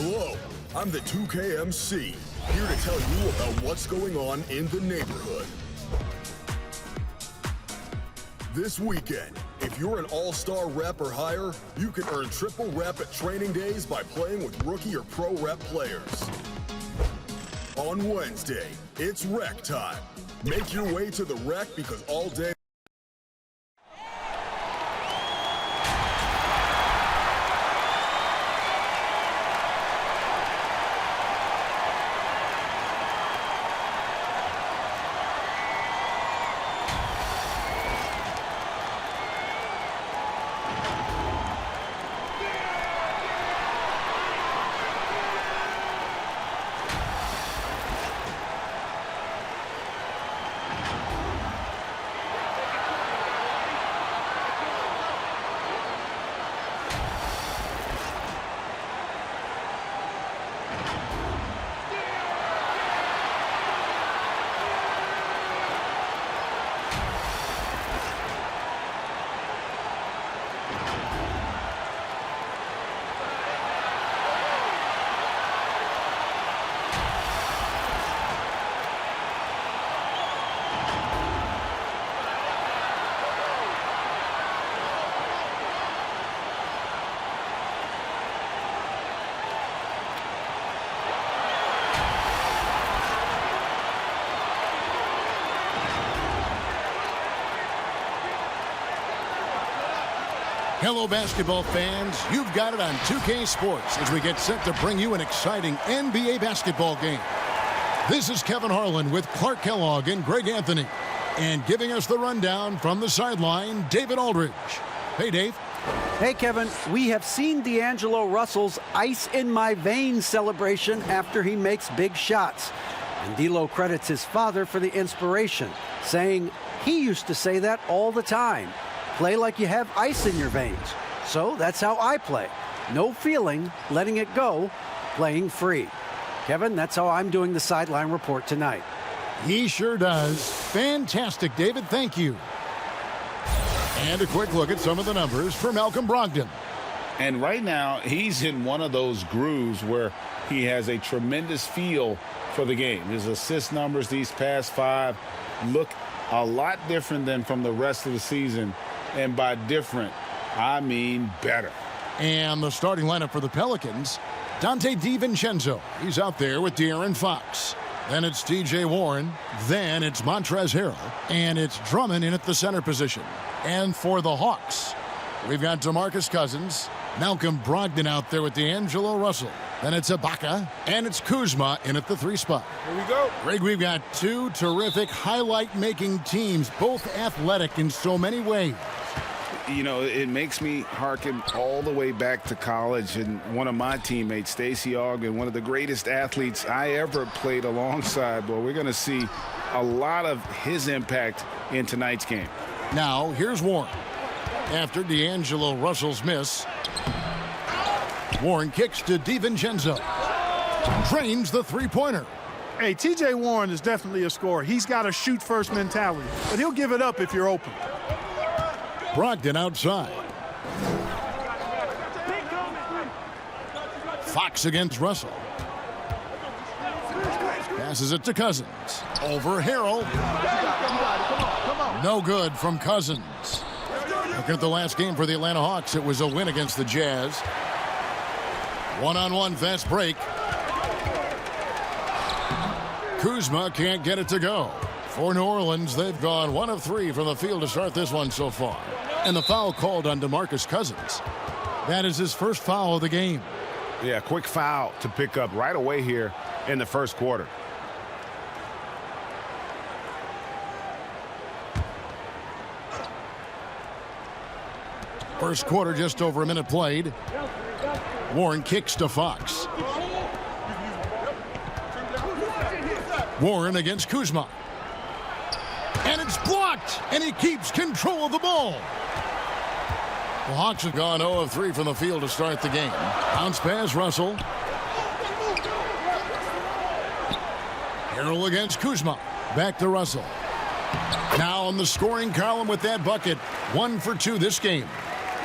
Hello, I'm the 2KMC, here to tell you about what's going on in the neighborhood. This weekend, if you're an all-star rep or higher, you can earn triple rep at training days by playing with rookie or pro rep players. On Wednesday, it's rec time. Make your way to the rec because all day Hello, basketball fans. You've got it on 2K Sports as we get set to bring you an exciting NBA basketball game. This is Kevin Harlan with Clark Kellogg and Greg Anthony. And giving us the rundown from the sideline, David Aldridge. Hey, Dave. Hey, Kevin. We have seen D'Angelo Russell's ice in my veins celebration after he makes big shots. And D'Lo credits his father for the inspiration, saying he used to say that all the time. Play like you have ice in your veins. So that's how I play. No feeling, letting it go, playing free. Kevin, that's how I'm doing the sideline report tonight. He sure does. Fantastic, David. Thank you. And a quick look at some of the numbers for Malcolm Brogdon. And right now, he's in one of those grooves where he has a tremendous feel for the game. His assist numbers these past 5 look a lot different than from the rest of the season. And by different, I mean better. And the starting lineup for the Pelicans, Dante DiVincenzo. He's out there with De'Aaron Fox. Then it's T.J. Warren. Then it's Montrezl Harrell. And it's Drummond in at the center position. And for the Hawks, we've got DeMarcus Cousins, Malcolm Brogdon out there with D'Angelo Russell. Then it's Ibaka, and it's Kuzma in at the 3 spot. Here we go. Greg, we've got 2 terrific highlight-making teams, both athletic in so many ways. You know, it makes me hearken all the way back to college, and one of my teammates, Stacey Ogden, one of the greatest athletes I ever played alongside. Well, we're going to see a lot of his impact in tonight's game. Now, here's Warren. After D'Angelo Russell's miss, Warren kicks to DiVincenzo. Drains the three-pointer. Hey, T.J. Warren is definitely a scorer. He's got a shoot-first mentality, but he'll give it up if you're open. Brogdon outside. Fox against Russell. Passes it to Cousins. Over Harrell. No good from Cousins. Looking at the last game for the Atlanta Hawks, it was a win against the Jazz. One-on-one fast break. Kuzma can't get it to go. For New Orleans, they've gone 1 of 3 from the field to start this one so far. And the foul called on DeMarcus Cousins. That is his first foul of the game. Yeah, quick foul to pick up right away here in the first quarter. First quarter, just over a minute played. Warren kicks to Fox. Warren against Kuzma. And it's blocked, and he keeps control of the ball. The Hawks have gone 0 of 3 from the field to start the game. Bounce pass, Russell. Harrell against Kuzma. Back to Russell. Now on the scoring column with that bucket. 1 for 2 this game.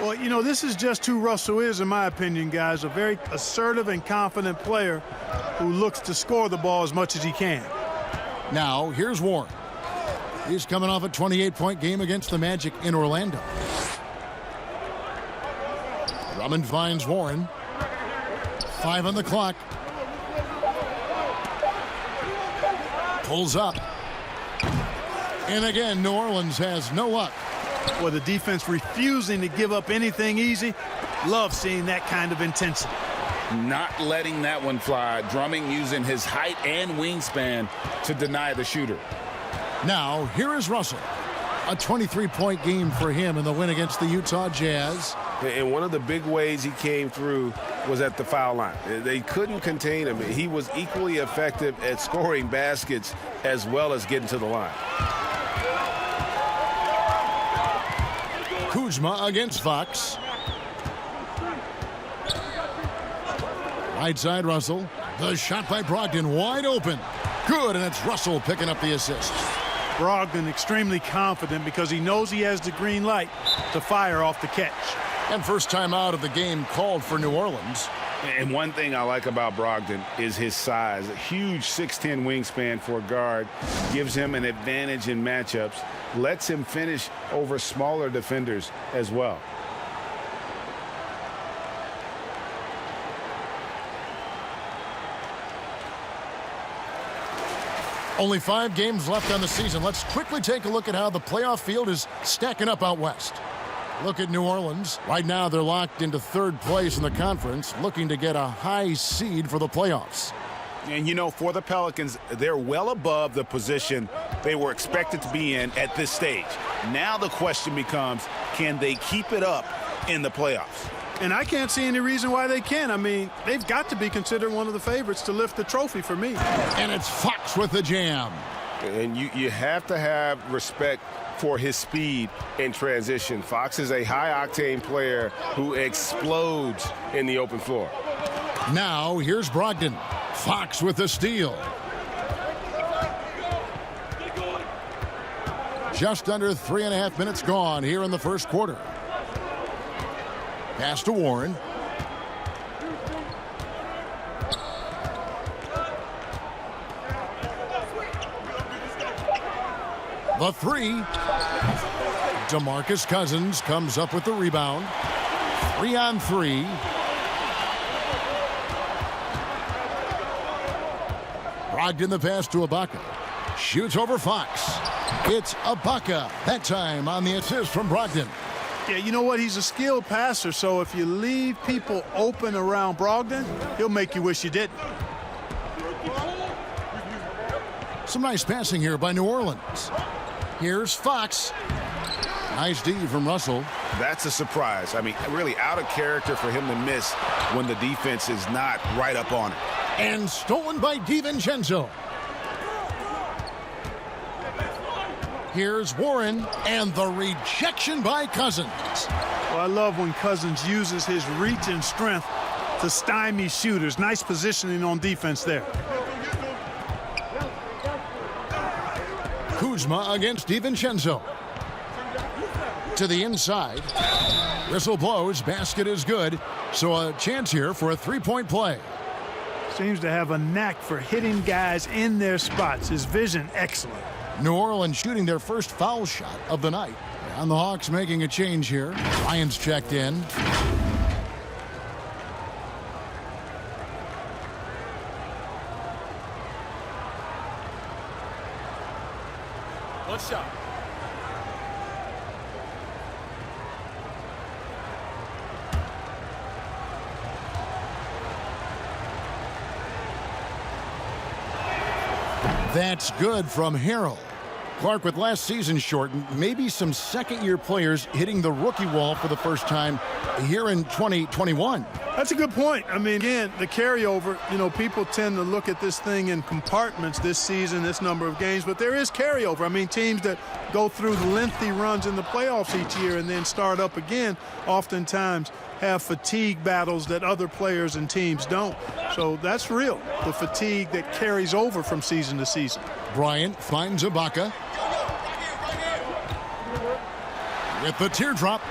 Well, you know, this is just who Russell is, in my opinion, guys. A very assertive and confident player who looks to score the ball as much as he can. Now, here's Warren. He's coming off a 28-point game against the Magic in Orlando. Drummond finds Warren. 5 on the clock. Pulls up. And again, New Orleans has no luck. Well, the defense refusing to give up anything easy. Love seeing that kind of intensity. Not letting that one fly. Drummond using his height and wingspan to deny the shooter. Now, here is Russell. A 23-point game for him in the win against the Utah Jazz. And one of the big ways he came through was at the foul line. They couldn't contain him. He was equally effective at scoring baskets as well as getting to the line. Kuzma against Fox. Right side, Russell. The shot by Brogdon wide open. Good, and it's Russell picking up the assist. Brogdon extremely confident because he knows he has the green light to fire off the catch. And first time out of the game called for New Orleans. And one thing I like about Brogdon is his size. A huge 6'10" wingspan for a guard. Gives him an advantage in matchups. Lets him finish over smaller defenders as well. Only 5 games left on the season. Let's quickly take a look at how the playoff field is stacking up out west. Look at New Orleans. Right now, they're locked into 3rd place in the conference, looking to get a high seed for the playoffs. And, you know, for the Pelicans, they're well above the position they were expected to be in at this stage. Now the question becomes, can they keep it up in the playoffs? And I can't see any reason why they can. I mean, they've got to be considered one of the favorites to lift the trophy for me. And it's Fox with the jam. And you have to have respect for his speed in transition. Fox is a high-octane player who explodes in the open floor. Now, here's Brogdon. Fox with the steal. Just under 3.5 minutes gone here in the first quarter. Pass to Warren. The 3. DeMarcus Cousins comes up with the rebound. 3 on 3. Brogdon the pass to Ibaka. Shoots over Fox. It's Ibaka. That time on the assist from Brogdon. Yeah, you know what? He's a skilled passer, so if you leave people open around Brogdon, he'll make you wish you didn't. Some nice passing here by New Orleans. Here's Fox. Nice D from Russell. That's a surprise. I mean, really out of character for him to miss when the defense is not right up on it. And stolen by DiVincenzo. Here's Warren, and the rejection by Cousins. Well, I love when Cousins uses his reach and strength to stymie shooters. Nice positioning on defense there. Kuzma against DiVincenzo. To the inside. Whistle blows. Basket is good. So a chance here for a 3-point play. Seems to have a knack for hitting guys in their spots. His vision, excellent. New Orleans shooting their first foul shot of the night. And the Hawks making a change here. Ryan's checked in. One shot. That's good from Harrell. Clark, with last season shortened, maybe some second-year players hitting the rookie wall for the first time here in 2021. That's a good point. I mean, again, the carryover, you know, people tend to look at this thing in compartments this season, this number of games, but there is carryover. I mean, teams that go through lengthy runs in the playoffs each year and then start up again oftentimes have fatigue battles that other players and teams don't. So that's real, the fatigue that carries over from season to season. Bryant finds Ibaka. With the teardrop.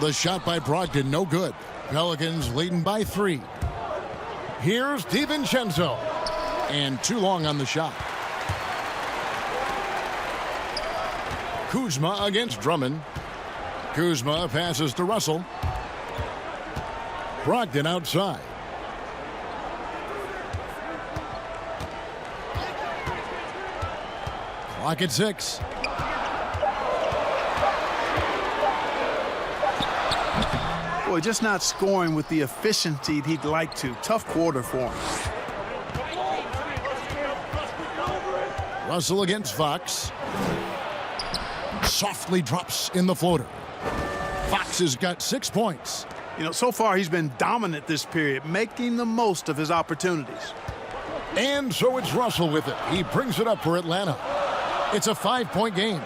The shot by Brogdon, no good. Pelicans leading by 3. Here's DiVincenzo. And too long on the shot. Kuzma against Drummond. Kuzma passes to Russell. Brogdon outside. Clock at 6. Boy, just not scoring with the efficiency he'd like to. Tough quarter for him. Russell against Fox. Softly drops in the floater. Fox has got 6 points. You know, so far he's been dominant this period, making the most of his opportunities. And so it's Russell with it. He brings it up for Atlanta. It's a 5-point game.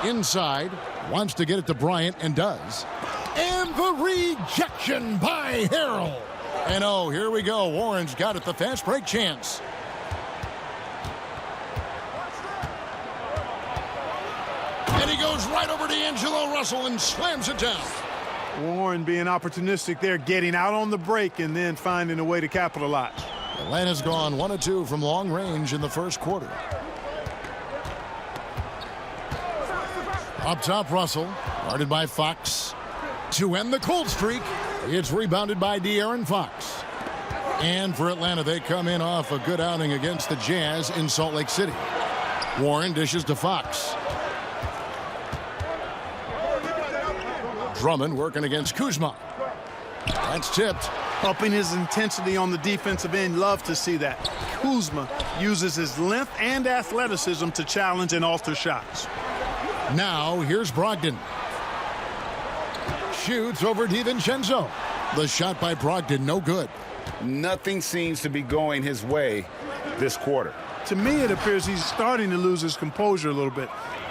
Inside, wants to get it to Bryant and does. And the rejection by Harrell. And oh, here we go. Warren's got it, the fast break chance. And he goes right over to D'Angelo Russell and slams it down. Warren being opportunistic there, getting out on the break and then finding a way to capitalize. Atlanta's gone 1 of 2 from long range in the first quarter. Up top, Russell, guarded by Fox. To end the cold streak, it's rebounded by De'Aaron Fox. And for Atlanta, they come in off a good outing against the Jazz in Salt Lake City. Warren dishes to Fox. Drummond working against Kuzma. That's tipped. Upping his intensity on the defensive end. Love to see that. Kuzma uses his length and athleticism to challenge and alter shots. Now here's Brogdon. Shoots over DiVincenzo. The shot by Brogdon, no good. Nothing seems to be going his way this quarter. To me, it appears he's starting to lose his composure a little bit.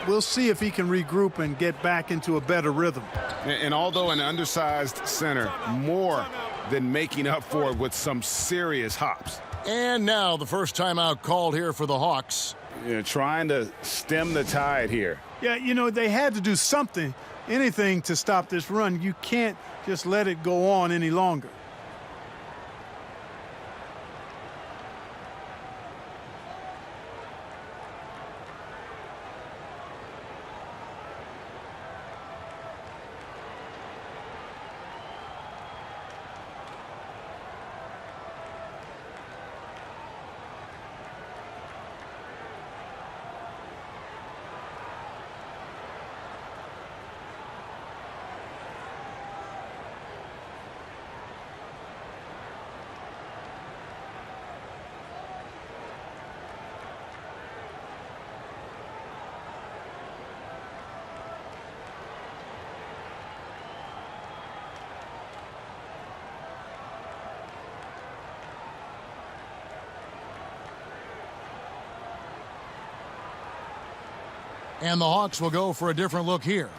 We'll see if he can regroup and get back into a better rhythm. And although an undersized center, more than making up for it with some serious hops. And now the first timeout called here for the Hawks. Trying to stem the tide here. Yeah, you know, they had to do something, anything to stop this run. You can't just let it go on any longer. And the Hawks will go for a different look here.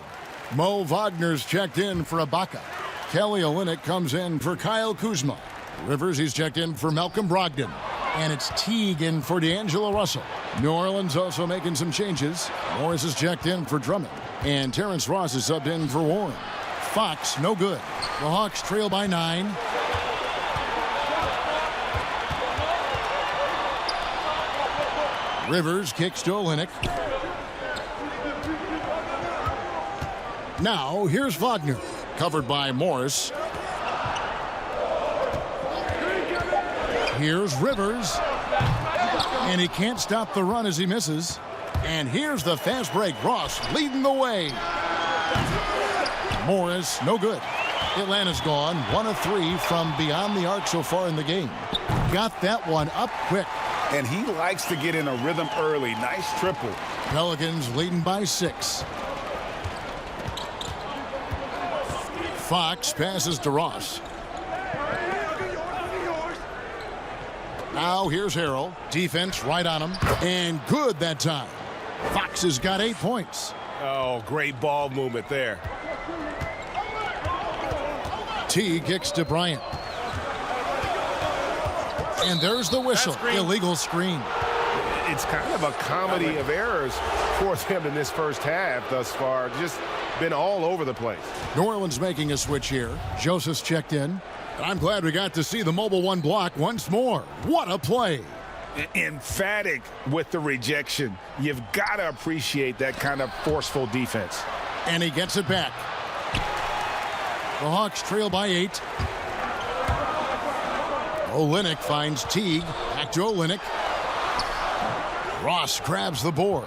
Mo Wagner's checked in for Ibaka. Kelly Olynyk comes in for Kyle Kuzma. Rivers, he's checked in for Malcolm Brogdon. And it's Teague in for D'Angelo Russell. New Orleans also making some changes. Morris is checked in for Drummond. And Terrence Ross is subbed in for Warren. Fox, no good. The Hawks trail by 9. Rivers kicks to Olynyk. Now, here's Wagner, covered by Morris. Here's Rivers. And he can't stop the run as he misses. And here's the fast break. Ross leading the way. Morris, no good. Atlanta's gone 1 of 3 from beyond the arc so far in the game. Got that one up quick. And he likes to get in a rhythm early. Nice triple. Pelicans leading by 6. Fox passes to Ross. Now here's Harrell. Defense right on him. And good that time. Fox has got 8 points. Oh, great ball movement there. T kicks to Bryant. And there's the whistle. Illegal screen. It's kind of a comedy of errors for them in this first half thus far. Just been all over the place. New Orleans making a switch here. Joseph's checked in. I'm glad we got to see the mobile one block once more. What a play. Emphatic with the rejection. You've got to appreciate that kind of forceful defense. And he gets it back. The Hawks trail by 8. Olynyk finds Teague. Back to Olynyk. Ross grabs the board.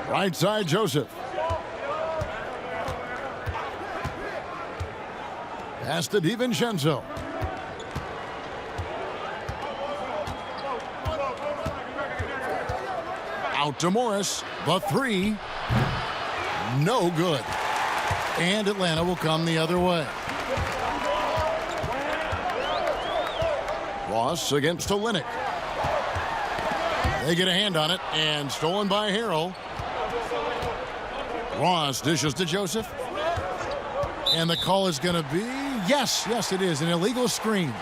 Right side, Joseph. Pass to DiVincenzo. Out to Morris. The 3. No good. And Atlanta will come the other way. Ross against Olynyk. They get a hand on it and stolen by Harrell. Ross dishes to Joseph. And the call is going to be, yes, it is, an illegal screen.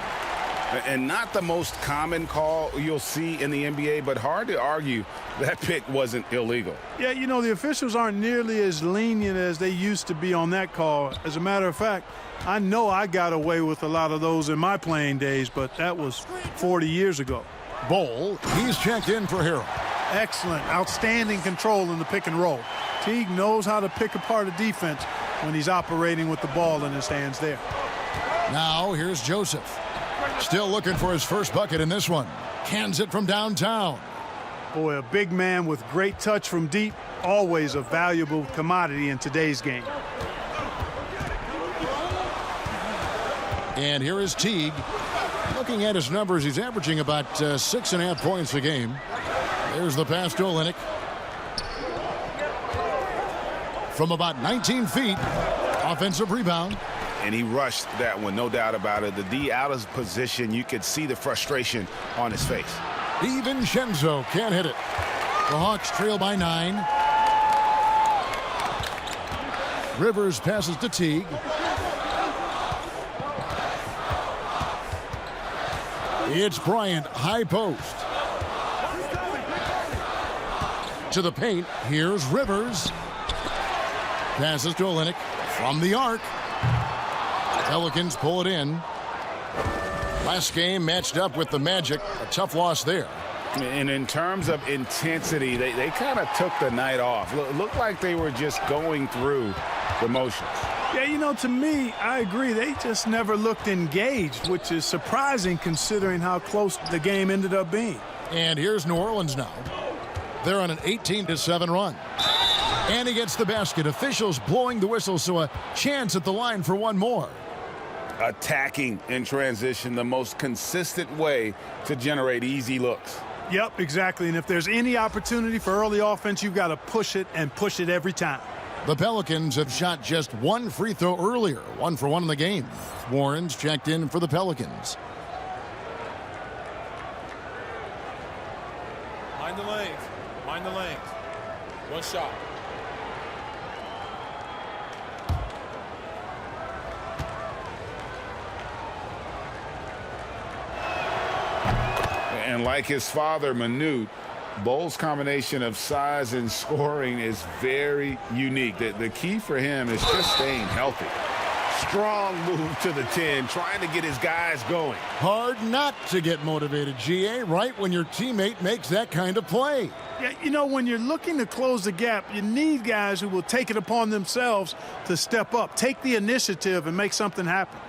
And not the most common call you'll see in the NBA, but hard to argue that pick wasn't illegal. Yeah, you know, the officials aren't nearly as lenient as they used to be on that call. As a matter of fact, I know I got away with a lot of those in my playing days, but that was 40 years ago. Bol, he's checked in for Harrell. Excellent, outstanding control in the pick and roll. Teague knows how to pick apart a defense when he's operating with the ball in his hands there. Now here's Joseph. Still looking for his first bucket in this one. Cans it from downtown. Boy, a big man with great touch from deep, always a valuable commodity in today's game. And here is Teague. Looking at his numbers, he's averaging about 6.5 points a game. There's the pass to Olynyk. From about 19 feet, offensive rebound. And he rushed that one, no doubt about it. The D out of position, you could see the frustration on his face. DiVincenzo can't hit it. The Hawks trail by 9. Rivers passes to Teague. It's Bryant, high post. To the paint, here's Rivers. Passes to Olynyk from the arc. Pelicans pull it in. Last game matched up with the Magic. A tough loss there. And in terms of intensity, they kind of took the night off. Looked like they were just going through the motions. Yeah, you know, to me, I agree. They just never looked engaged, which is surprising considering how close the game ended up being. And here's New Orleans now. They're on an 18-7 run. And he gets the basket. Officials blowing the whistle, so a chance at the line for one more. Attacking in transition, the most consistent way to generate easy looks. Yep, exactly. And if there's any opportunity for early offense, you've got to push it and push it every time. The Pelicans have shot just one free throw earlier, 1 for 1 in the game. Warren's checked in for the Pelicans. Mind the lanes. Mind the lanes. One shot. And like his father, Manute, Bol's combination of size and scoring is very unique. The key for him is just staying healthy. Strong move to the 10, trying to get his guys going. Hard not to get motivated, GA, right when your teammate makes that kind of play. Yeah, you know, when you're looking to close the gap, you need guys who will take it upon themselves to step up, take the initiative, and make something happen.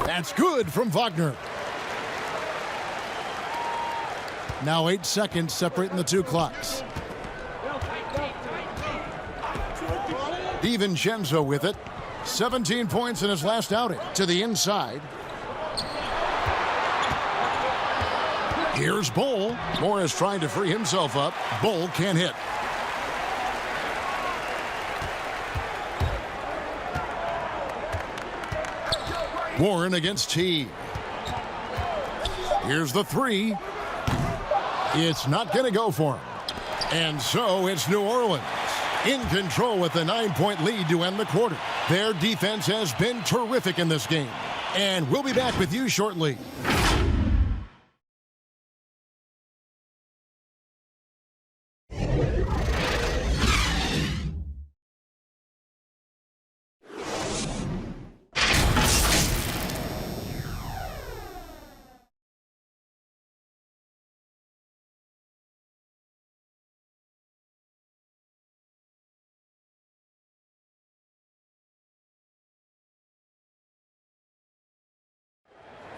That's good from Wagner. Now 8 seconds separating the two clocks. DiVincenzo with it. 17 points in his last outing. To the inside. Here's Bol. Morris trying to free himself up. Bol can't hit. Warren against Teague. Here's the three. It's not going to go for him. And so it's New Orleans in control with a 9-point lead to end the quarter. Their defense has been terrific in this game. And we'll be back with you shortly.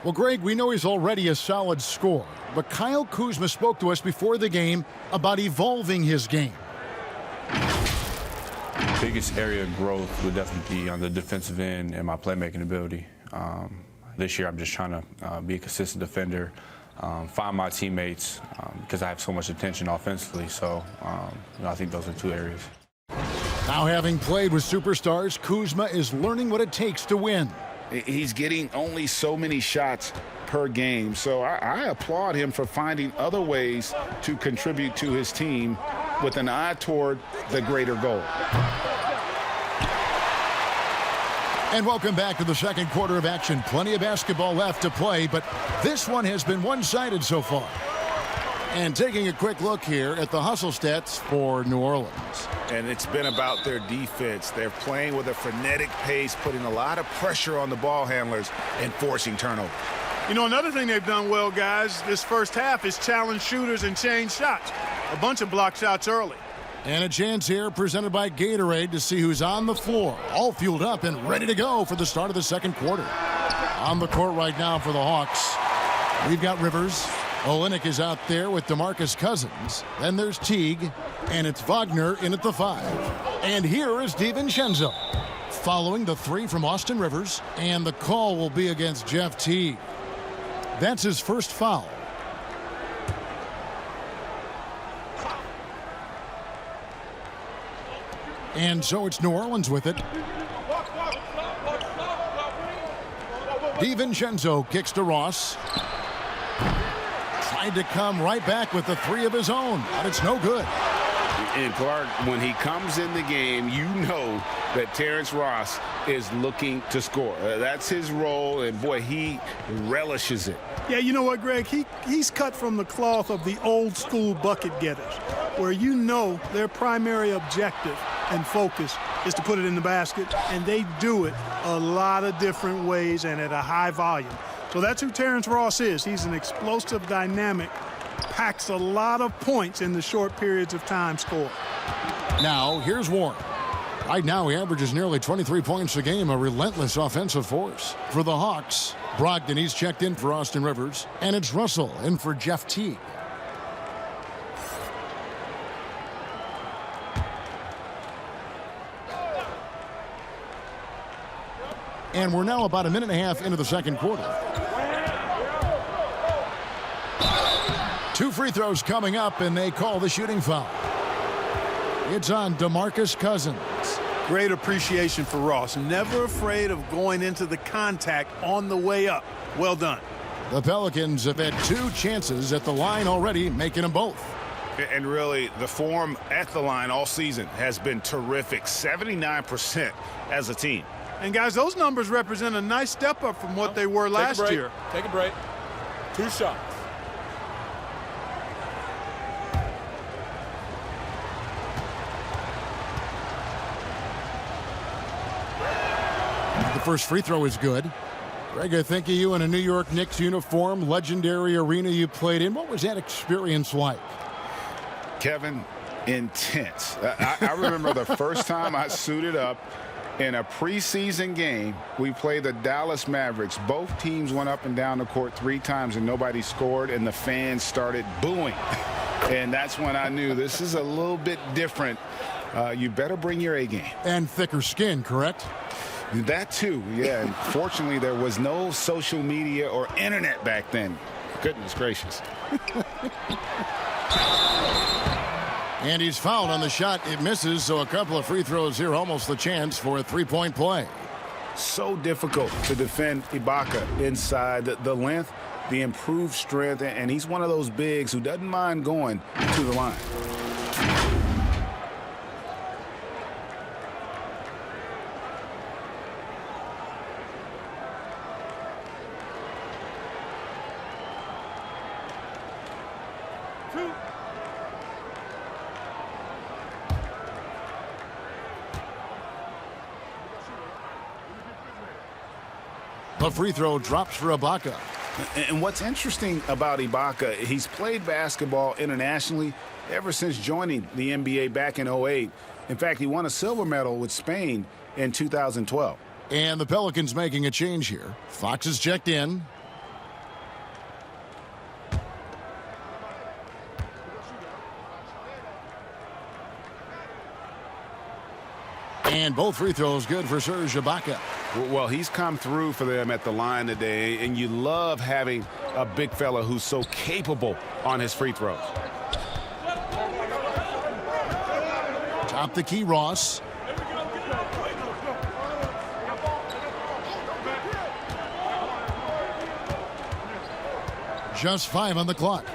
Well, Greg, we know he's already a solid scorer, but Kyle Kuzma spoke to us before the game about evolving his game. Biggest area of growth would definitely be on the defensive end and my playmaking ability. This year, I'm just trying to be a consistent defender, find my teammates because I have so much attention offensively. So I think those are two areas. Now, having played with superstars, Kuzma is learning what it takes to win. He's getting only so many shots per game, so I applaud him for finding other ways to contribute to his team with an eye toward the greater goal. And welcome back to the second quarter of action. Plenty of basketball left to play, but this one has been one-sided so far. And taking a quick look here at the hustle stats for New Orleans. And it's been about their defense. They're playing with a frenetic pace, putting a lot of pressure on the ball handlers and forcing turnover. You know, another thing they've done well, guys, this first half is challenge shooters and change shots. A bunch of block shots early. And a chance here presented by Gatorade to see who's on the floor. All fueled up and ready to go for the start of the second quarter. On the court right now for the Hawks, we've got Rivers. Olynyk is out there with DeMarcus Cousins. Then there's Teague, and it's Wagner in at the 5. And here is DiVincenzo, following the 3 from Austin Rivers, and the call will be against Jeff Teague. That's his first foul. And so it's New Orleans with it. DiVincenzo kicks to Ross. Tried to come right back with the 3 of his own, but it's no good. And Clark, when he comes in the game, you know that Terrence Ross is looking to score. That's his role, and boy, he relishes it. Yeah, you know what, Greg? He's cut from the cloth of the old school bucket getters, where you know their primary objective and focus is to put it in the basket, and they do it a lot of different ways and at a high volume. So that's who Terrence Ross is. He's an explosive, dynamic, packs a lot of points in the short periods of time scored. Now, here's Warren. Right now, he averages nearly 23 points a game, a relentless offensive force. For the Hawks, Brogdon, he's checked in for Austin Rivers, and it's Russell in for Jeff Teague. And we're now about a minute and a half into the second quarter. 2 free throws coming up, and they call the shooting foul. It's on DeMarcus Cousins. Great appreciation for Ross. Never afraid of going into the contact on the way up. Well done. The Pelicans have had 2 chances at the line already, making them both. And really, the form at the line all season has been terrific. 79% as a team. And, guys, those numbers represent a nice step up from what they were last year. Take a break. 2 shots. The first free throw is good. Greg, I think of you in a New York Knicks uniform, legendary arena you played in. What was that experience like? Kevin, intense. I remember the first time I suited up in a preseason game. We played the Dallas Mavericks. Both teams went up and down the court 3 times and nobody scored, and the fans started booing. And that's when I knew this is a little bit different. You better bring your A game. And thicker skin, correct? That too, yeah. And fortunately, there was no social media or internet back then. Goodness gracious. And he's fouled on the shot. It misses, so a couple of free throws here, almost the chance for a 3-point play. So difficult to defend Ibaka inside. The length, the improved strength, and he's one of those bigs who doesn't mind going to the line. The free throw drops for Ibaka. And what's interesting about Ibaka, he's played basketball internationally ever since joining the NBA back in 2008. In fact, he won a silver medal with Spain in 2012. And the Pelicans making a change here. Fox is checked in. And both free throws good for Serge Ibaka. Well, he's come through for them at the line today, and you love having a big fella who's so capable on his free throws. Top the key, Ross. Just 5 on the clock.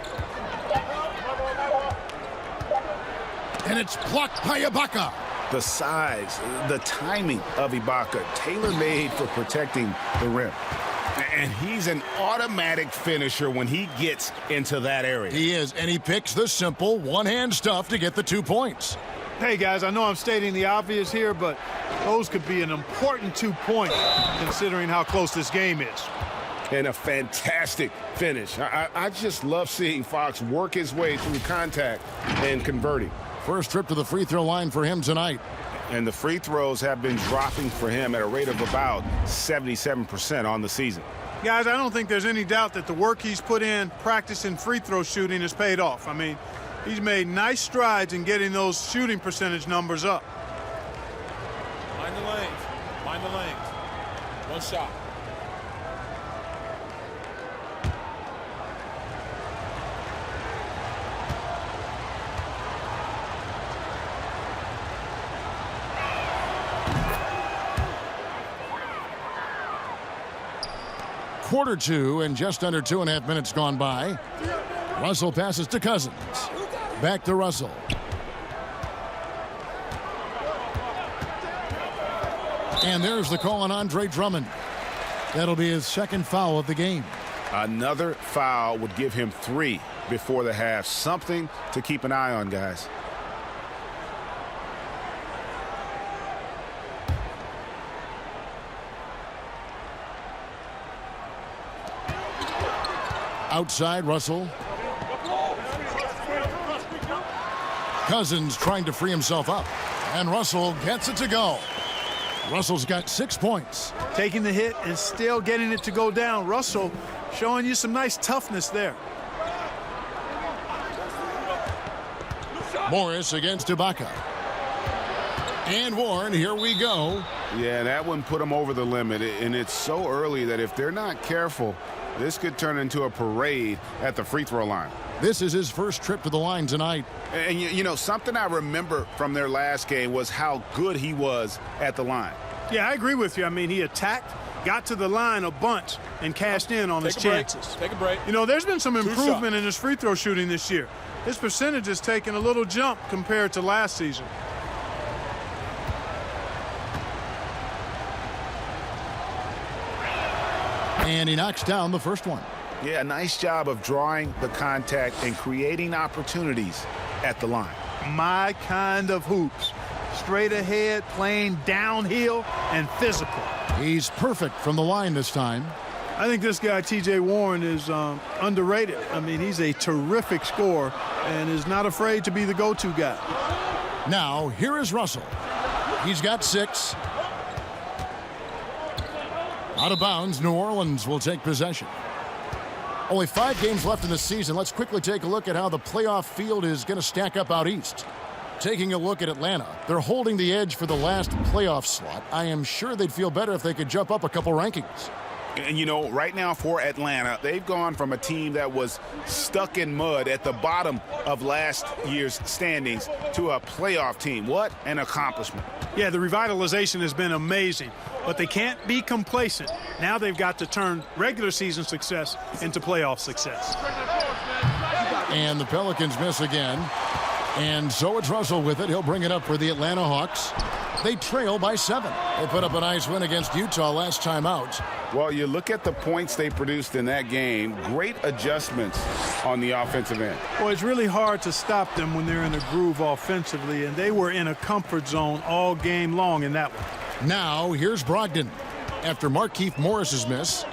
And it's blocked by Ibaka. The size, the timing of Ibaka, tailor-made for protecting the rim. And he's an automatic finisher when he gets into that area. He is, and he picks the simple one-hand stuff to get the 2 points. Hey, guys, I know I'm stating the obvious here, but those could be an important 2 points considering how close this game is. And a fantastic finish. I just love seeing Fox work his way through contact and converting. First trip to the free throw line for him tonight. And the free throws have been dropping for him at a rate of about 77% on the season. Guys, I don't think there's any doubt that the work he's put in practicing free throw shooting has paid off. I mean, he's made nice strides in getting those shooting percentage numbers up. Mind the lanes. Mind the lanes. One shot. Quarter 2 and just under 2.5 minutes gone by. Russell passes to Cousins. Back to Russell. And there's the call on Andre Drummond. That'll be his second foul of the game. Another foul would give him 3 before the half. Something to keep an eye on, guys. Outside, Russell. Cousins trying to free himself up. And Russell gets it to go. Russell's got 6 points. Taking the hit and still getting it to go down. Russell showing you some nice toughness there. Morris against Ibaka. And Warren, here we go. Yeah, that one put him over the limit. And it's so early that if they're not careful, this could turn into a parade at the free throw line. This is his first trip to the line tonight. And, you know, something I remember from their last game was how good he was at the line. Yeah, I agree with you. I mean, he attacked, got to the line a bunch, and cashed in on his chances. Take a break. You know, there's been some improvement in his free throw shooting this year. His percentage has taken a little jump compared to last season. And he knocks down the first one. Yeah, nice job of drawing the contact and creating opportunities at the line. My kind of hoops. Straight ahead, playing downhill, and physical. He's perfect from the line this time. I think this guy, T.J. Warren, is underrated. I mean, he's a terrific scorer and is not afraid to be the go-to guy. Now, here is Russell. He's got 6. Out of bounds, New Orleans will take possession. Only 5 games left in the season. Let's quickly take a look at how the playoff field is going to stack up out east. Taking a look at Atlanta, they're holding the edge for the last playoff slot. I am sure they'd feel better if they could jump up a couple rankings. And, you know, right now for Atlanta, they've gone from a team that was stuck in mud at the bottom of last year's standings to a playoff team. What an accomplishment. Yeah, the revitalization has been amazing, but they can't be complacent. Now they've got to turn regular season success into playoff success. And the Pelicans miss again. And so it's Russell with it. He'll bring it up for the Atlanta Hawks. They trail by 7. They put up a nice win against Utah last time out. Well, you look at the points they produced in that game. Great adjustments on the offensive end. Well, it's really hard to stop them when they're in a groove offensively, and they were in a comfort zone all game long in that one. Now, here's Brogdon. After Markieff Morris's miss.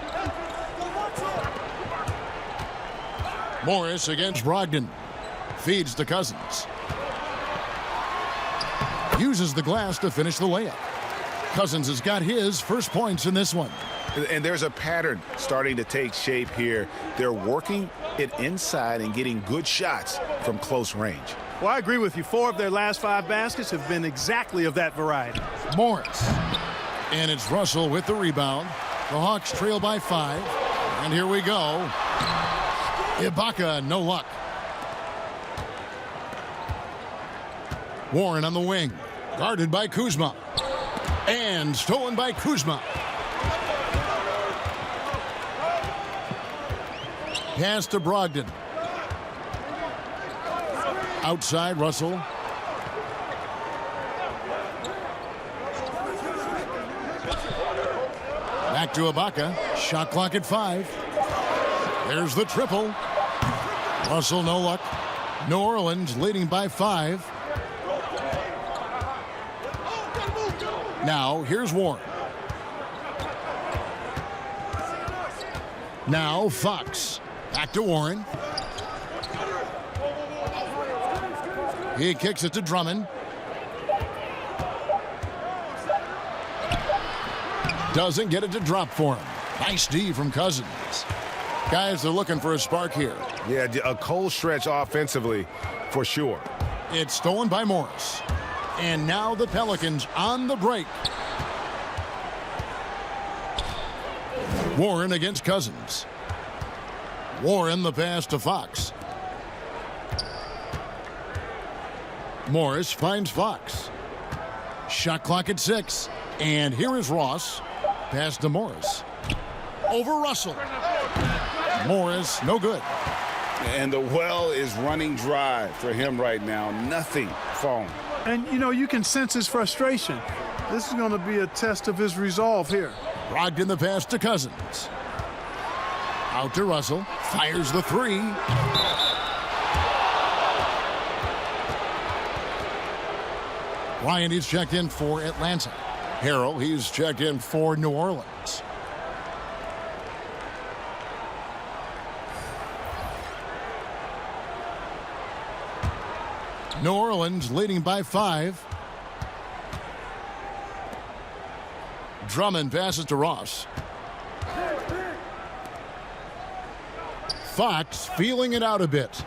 Morris against Brogdon. Feeds to Cousins. Uses the glass to finish the layup. Cousins has got his first points in this one. And there's a pattern starting to take shape here. They're working it inside and getting good shots from close range. Well, I agree with you. 4 of their last 5 baskets have been exactly of that variety. Morris. And it's Russell with the rebound. The Hawks trail by 5. And here we go. Ibaka, no luck. Warren on the wing. Guarded by Kuzma. And stolen by Kuzma. Pass to Brogdon. Outside, Russell. Back to Ibaka. Shot clock at 5. There's the triple. Russell, no luck. New Orleans leading by 5. Now, here's Warren. Now, Fox. Back to Warren. He kicks it to Drummond. Doesn't get it to drop for him. Nice D from Cousins. Guys, they're looking for a spark here. Yeah, a cold stretch offensively for sure. It's stolen by Morris. And now the Pelicans on the break. Warren against Cousins. Warren the pass to Fox. Morris finds Fox. Shot clock at 6. And here is Ross. Pass to Morris. Over Russell. Morris, no good. And the well is running dry for him right now. Nothing falling. And, you know, you can sense his frustration. This is going to be a test of his resolve here. Brogdon the pass to Cousins. Out to Russell. Fires the 3. Ryan, he's checked in for Atlanta. Harrell, he's checked in for New Orleans. New Orleans leading by 5. Drummond passes to Ross. Fox feeling it out a bit.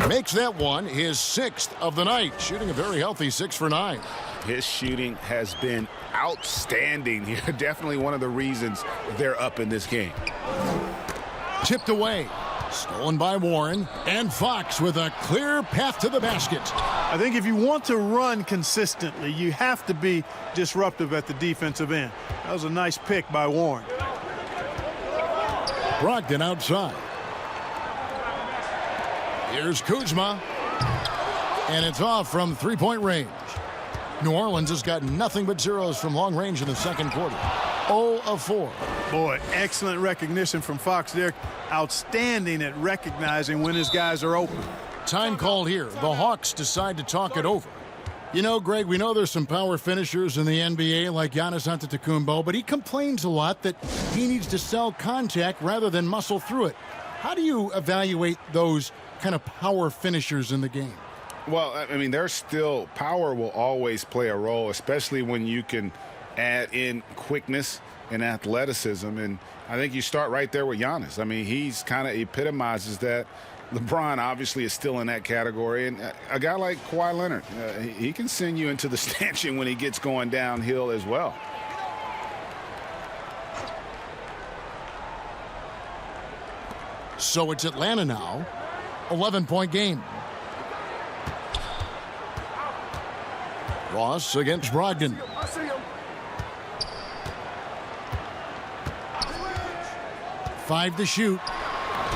Makes that one his 6th of the night, shooting a very healthy 6 for 9. His shooting has been outstanding here. Definitely one of the reasons they're up in this game. Tipped away. Stolen by Warren. And Fox with a clear path to the basket. I think if you want to run consistently, you have to be disruptive at the defensive end. That was a nice pick by Warren. Brogdon outside. Here's Kuzma. And it's off from 3-point range. New Orleans has got nothing but zeros from long range in the second quarter. 0 of 4. Boy, excellent recognition from Fox there. Outstanding at recognizing when his guys are open. Time called here. The Hawks decide to talk it over. You know, Greg, we know there's some power finishers in the NBA like Giannis Antetokounmpo, but he complains a lot that he needs to sell contact rather than muscle through it. How do you evaluate those kind of power finishers in the game? Well, I mean, there's still power will always play a role, especially when you can add in quickness and athleticism. And I think you start right there with Giannis. I mean, he's kind of epitomizes that. LeBron obviously is still in that category, and a guy like Kawhi Leonard, he can send you into the stanchion when he gets going downhill as well. So it's Atlanta now. 11-point game. Ross against Brogdon. Five to shoot.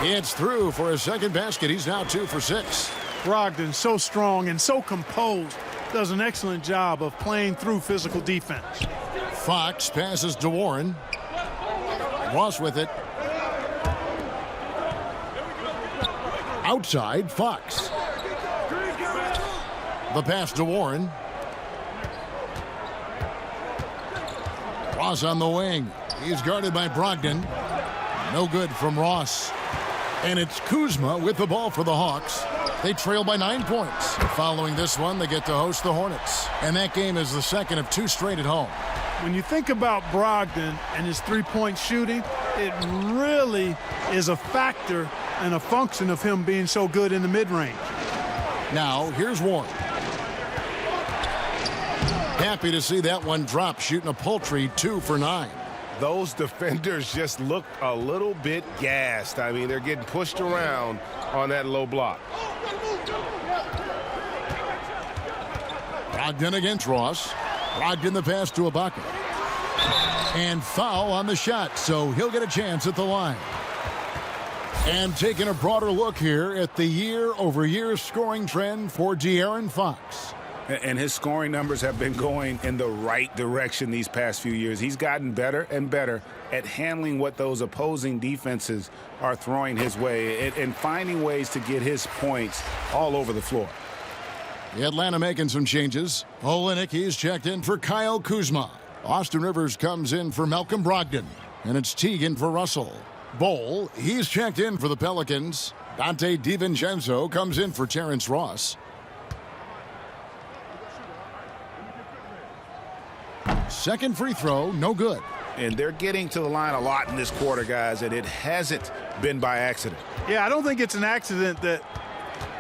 It's through for a second basket. He's now 2 for 6. Brogdon, so strong and so composed, does an excellent job of playing through physical defense. Fox passes to Warren. Ross with it. Outside, Fox. The pass to Warren. Ross on the wing. He's guarded by Brogdon. No good from Ross. And it's Kuzma with the ball for the Hawks. They trail by 9 points. Following this one, they get to host the Hornets. And that game is the second of 2 straight at home. When you think about Brogdon and his three-point shooting, it really is a factor and a function of him being so good in the mid-range. Now, here's Warren. Happy to see that one drop, shooting a paltry 2 for 9. Those defenders just look a little bit gassed. I mean, they're getting pushed around on that low block. Brogdon against Ross. Brogdon the pass to Ibaka. And foul on the shot, so he'll get a chance at the line. And taking a broader look here at the year-over-year scoring trend for De'Aaron Fox. And his scoring numbers have been going in the right direction these past few years. He's gotten better and better at handling what those opposing defenses are throwing his way and finding ways to get his points all over the floor. The Atlanta making some changes. Olynyk, he's checked in for Kyle Kuzma. Austin Rivers comes in for Malcolm Brogdon. And it's Teagan for Russell. Bol, he's checked in for the Pelicans. Dante DiVincenzo comes in for Terrence Ross. Second free throw, no good. And they're getting to the line a lot in this quarter, guys, and it hasn't been by accident. Yeah, I don't think it's an accident that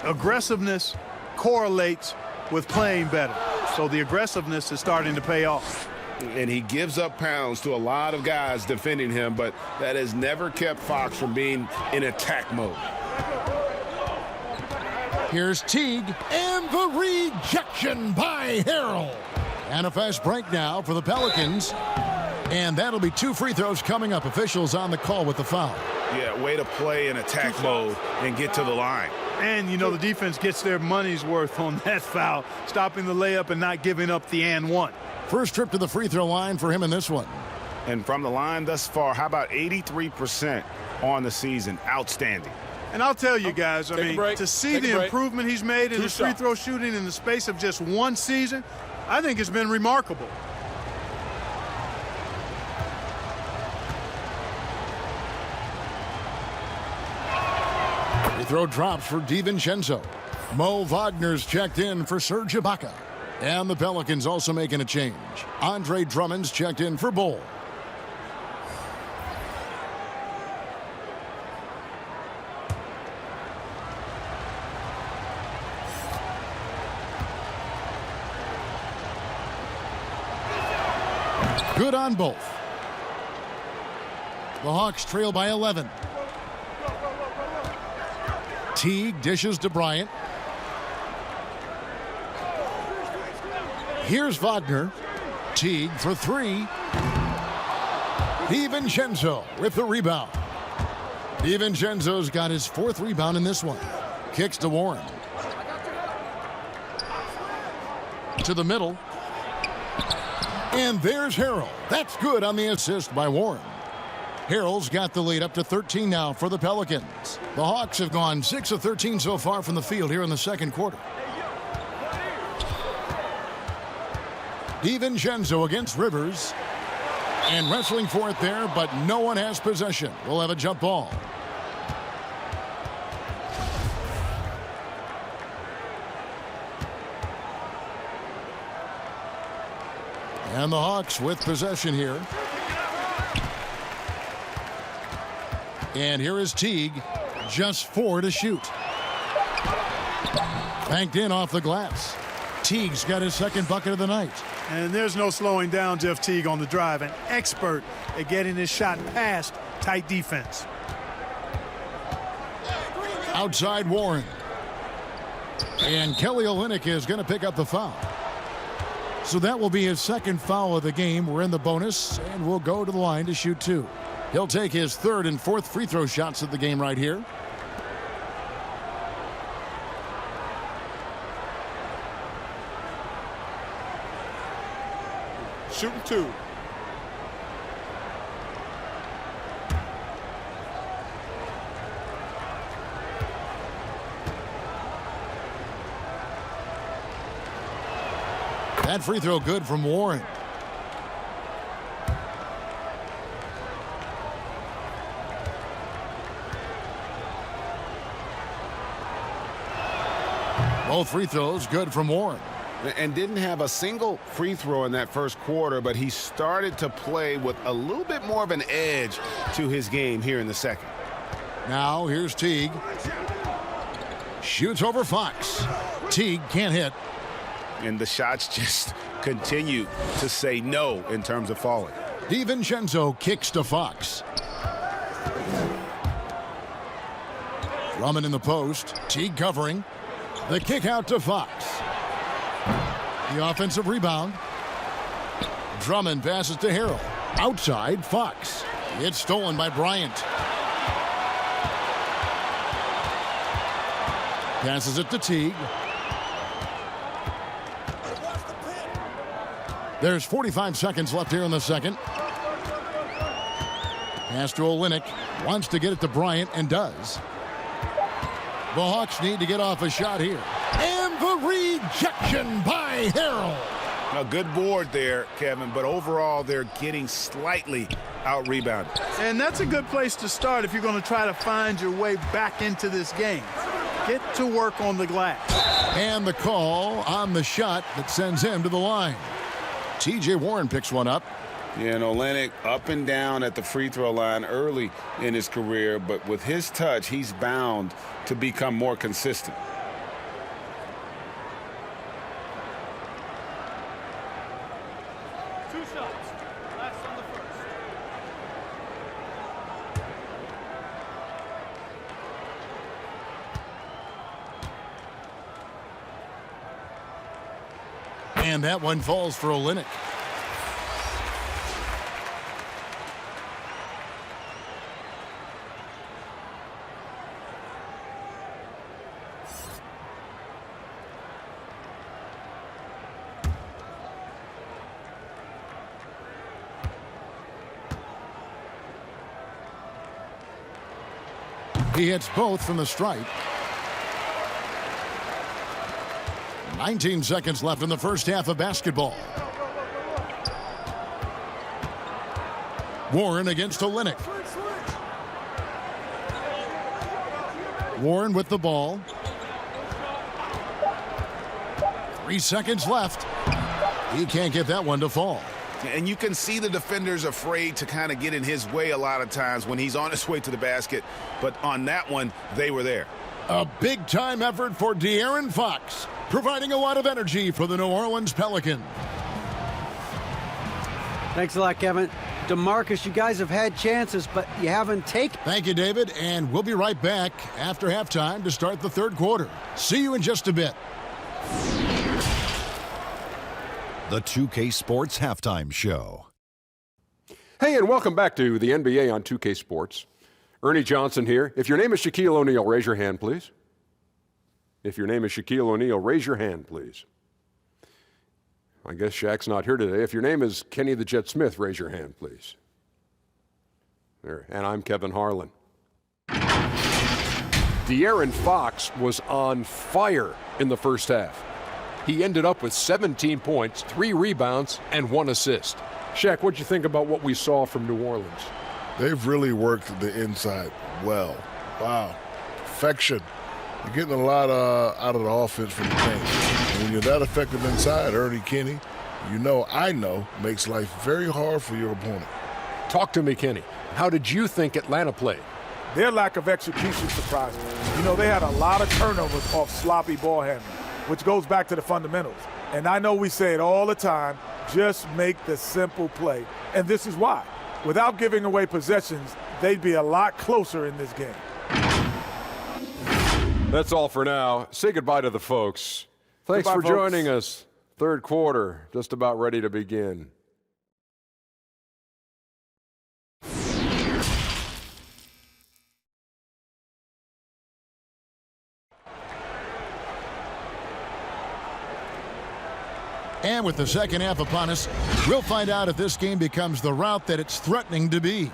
aggressiveness correlates with playing better. So the aggressiveness is starting to pay off. And he gives up pounds to a lot of guys defending him, but that has never kept Fox from being in attack mode. Here's Teague, and the rejection by Harrell. And a fast break now for the Pelicans. And that'll be 2 free throws coming up. Officials on the call with the foul. Yeah, way to play in attack mode and get to the line. And, you know, the defense gets their money's worth on that foul, stopping the layup and not giving up the and one. First trip to the free throw line for him in this one. And from the line thus far, how about 83% on the season? Outstanding. And I'll tell you guys, I mean, to see the improvement he's made in his free throw shooting in the space of just 1 season, I think it's been remarkable. Free throw drops for DiVincenzo. Mo Wagner's checked in for Serge Ibaka. And the Pelicans also making a change. Andre Drummond's checked in for Bol. Good on both. The Hawks trail by 11. Teague dishes to Bryant. Here's Wagner. Teague for 3. DiVincenzo with the rebound. DiVincenzo's got his 4th rebound in this one. Kicks to Warren. To the middle. And there's Harrell. That's good on the assist by Warren. Harrell's got the lead up to 13 now for the Pelicans. The Hawks have gone 6 of 13 so far from the field here in the second quarter. DiVincenzo against Rivers. And wrestling for it there, but no one has possession. We'll have a jump ball. And the Hawks with possession here. And here is Teague. just 4 to shoot. Banked in off the glass. Teague's got his second bucket of the night. And there's no slowing down Jeff Teague on the drive. An expert at getting his shot past tight defense. Outside Warren. And Kelly Olynyk is going to pick up the foul. So that will be his second foul of the game. We're in the bonus, and we'll go to the line to shoot 2. He'll take his third and fourth free throw shots of the game right here. Shooting 2. That free throw good from Warren. Both free throws good from Warren. And didn't have a single free throw in that first quarter, but he started to play with a little bit more of an edge to his game here in the second. Now here's Teague. Shoots over Fox. Teague can't hit. And the shots just continue to say no in terms of falling. DiVincenzo kicks to Fox. Drummond in the post. Teague covering. The kick out to Fox. The offensive rebound. Drummond passes to Harrell. Outside Fox. It's stolen by Bryant. Passes it to Teague. There's 45 seconds left here in the second. Pass to Olynyk. Wants to get it to Bryant and does. The Hawks need to get off a shot here. And the rejection by Harrell. A good board there, Kevin, but overall they're getting slightly out-rebounded. And that's a good place to start if you're going to try to find your way back into this game. Get to work on the glass. And the call on the shot that sends him to the line. T.J. Warren picks one up. Yeah, and Olynyk up and down at the free throw line early in his career, but with his touch, he's bound to become more consistent. And that one falls for Olynyk. He hits both from the stripe. 19 seconds left in the first half of basketball. Warren against Olynyk. Warren with the ball. 3 seconds left. He can't get that one to fall. And you can see the defenders afraid to kind of get in his way a lot of times when he's on his way to the basket. But on that one, they were there. A big-time effort for De'Aaron Fox, providing a lot of energy for the New Orleans Pelicans. Thanks a lot, Kevin. DeMarcus, you guys have had chances, but you haven't taken. Thank you, David, and we'll be right back after halftime to start the third quarter. See you in just a bit. The 2K Sports Halftime Show. Hey, and welcome back to the NBA on 2K Sports. Ernie Johnson here. If your name is Shaquille O'Neal, raise your hand, please. If your name is Shaquille O'Neal, raise your hand, please. I guess Shaq's not here today. If your name is Kenny the Jet Smith, raise your hand, please. There. And I'm Kevin Harlan. De'Aaron Fox was on fire in the first half. He ended up with 17 points, 3 rebounds, and 1 assist. Shaq, what'd you think about what we saw from New Orleans? They've really worked the inside well. Wow. Perfection. You're getting a lot out of the offense from the paint. And when you're that effective inside, Ernie Kenny, I know, makes life very hard for your opponent. Talk to me, Kenny. How did you think Atlanta played? Their lack of execution surprised me. You know, they had a lot of turnovers off sloppy ball handling, which goes back to the fundamentals. And I know we say it all the time, just make the simple play. And this is why. Without giving away possessions, they'd be a lot closer in this game. That's all for now. Say goodbye to the folks. Thanks Goodbye, for folks. joining us. Third quarter, just about ready to begin. And with the second half upon us, we'll find out if this game becomes the route that it's threatening to be.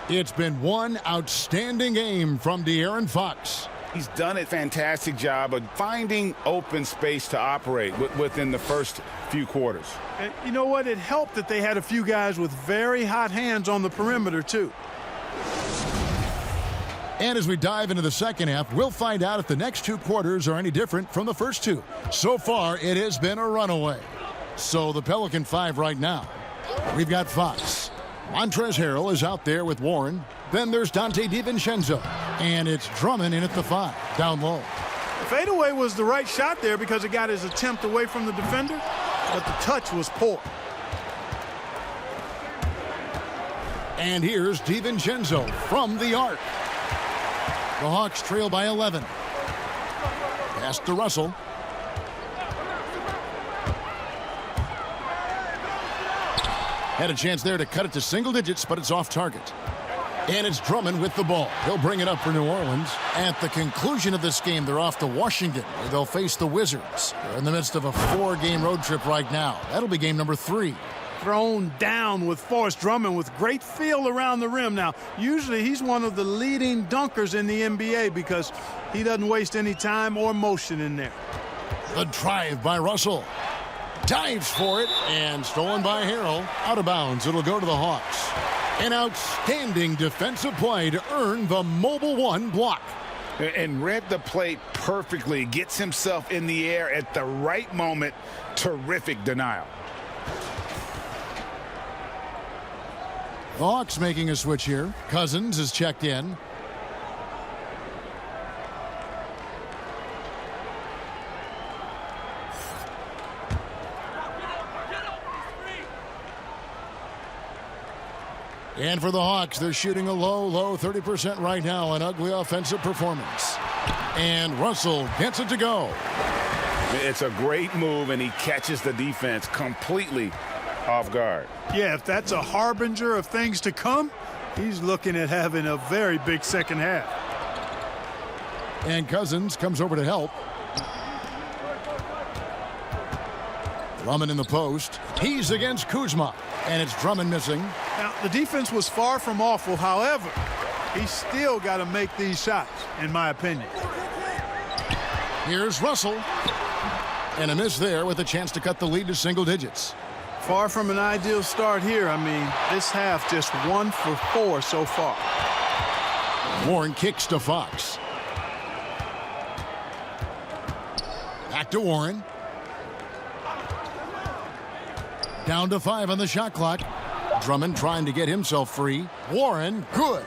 It's been one outstanding game from De'Aaron Fox. He's done a fantastic job of finding open space to operate within the first few quarters. And you know what? It helped that they had a few guys with very hot hands on the perimeter, too. And as we dive into the second half, we'll find out if the next two quarters are any different from the first two. So far, it has been a runaway. So the Pelican 5 right now. We've got Fox. Montrezl Harrell is out there with Warren. Then there's Donte DiVincenzo. And it's Drummond in at the 5, down low. The fadeaway was the right shot there because it got his attempt away from the defender, but the touch was poor. And here's DiVincenzo from the arc. The Hawks trail by 11. Pass to Russell. Had a chance there to cut it to single digits, but it's off target. And it's Drummond with the ball. He'll bring it up for New Orleans. At the conclusion of this game, they're off to Washington, where they'll face the Wizards. They're in the midst of a 4-game road trip right now. That'll be game number 3. Thrown down with force. Drummond with great feel around the rim. Now, usually he's one of the leading dunkers in the NBA because he doesn't waste any time or motion in there. The drive by Russell. Dives for it, and stolen by Harrell. Out of bounds, it'll go to the Hawks. An outstanding defensive play to earn the Mobile 1 block. And read the play perfectly. Gets himself in the air at the right moment. Terrific denial. The Hawks making a switch here. Cousins is checked in. And for the Hawks, they're shooting a low 30% right now. An ugly offensive performance. And Russell gets it to go. It's a great move, and he catches the defense completely off guard. Yeah, if that's a harbinger of things to come, he's looking at having a very big second half. And Cousins comes over to help. Drummond in the post. He's against Kuzma. And it's Drummond missing. Now, the defense was far from awful. However, he's still got to make these shots, in my opinion. Here's Russell. And a miss there with a chance to cut the lead to single digits. Far from an ideal start here. I mean, this half just 1 for 4 so far. Warren kicks to Fox. Back to Warren. Down to 5 on the shot clock. Drummond trying to get himself free. Warren, good.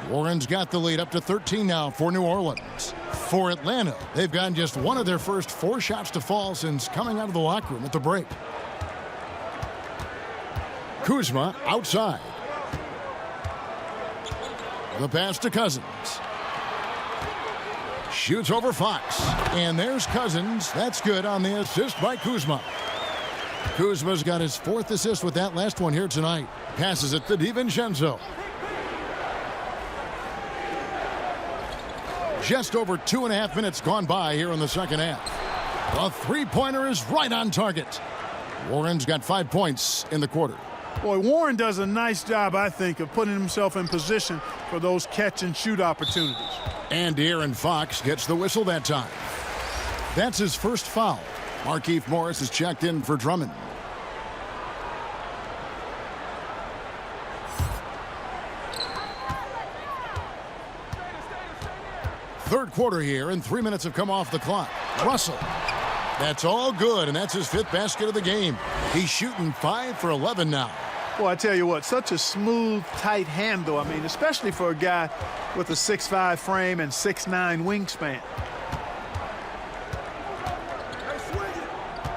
Warren's got the lead up to 13 now for New Orleans. For Atlanta, they've gotten just one of their first 4 shots to fall since coming out of the locker room at the break. Kuzma outside. The pass to Cousins. Shoots over Fox. And there's Cousins. That's good on the assist by Kuzma. Kuzma's got his 4th assist with that last one here tonight. Passes it to DiVincenzo. Just over 2.5 minutes gone by here in the second half. The three-pointer is right on target. Warren's got 5 points in the quarter. Boy, Warren does a nice job, I think, of putting himself in position for those catch-and-shoot opportunities. And De'Aaron Fox gets the whistle that time. That's his first foul. Markieff Morris is checked in for Drummond. Third quarter here, and 3 minutes have come off the clock. Russell. That's all good, and that's his 5th basket of the game. He's shooting 5 for 11 now. Well, I tell you what, such a smooth, tight handle. I mean, especially for a guy with a 6'5" frame and 6'9" wingspan.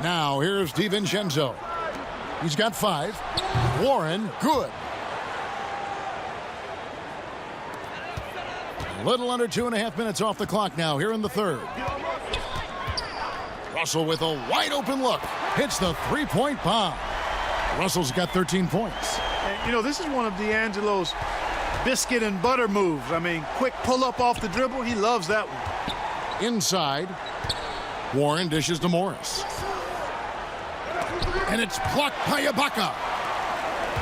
Now here's DiVincenzo. He's got 5. Warren, good. A little under 2.5 minutes off the clock now here in the third. Russell with a wide open look. Hits the three-point bomb. Russell's got 13 points. And, you know, this is one of D'Angelo's biscuit and butter moves. I mean, quick pull-up off the dribble. He loves that one. Inside, Warren dishes to Morris. And it's plucked by Ibaka.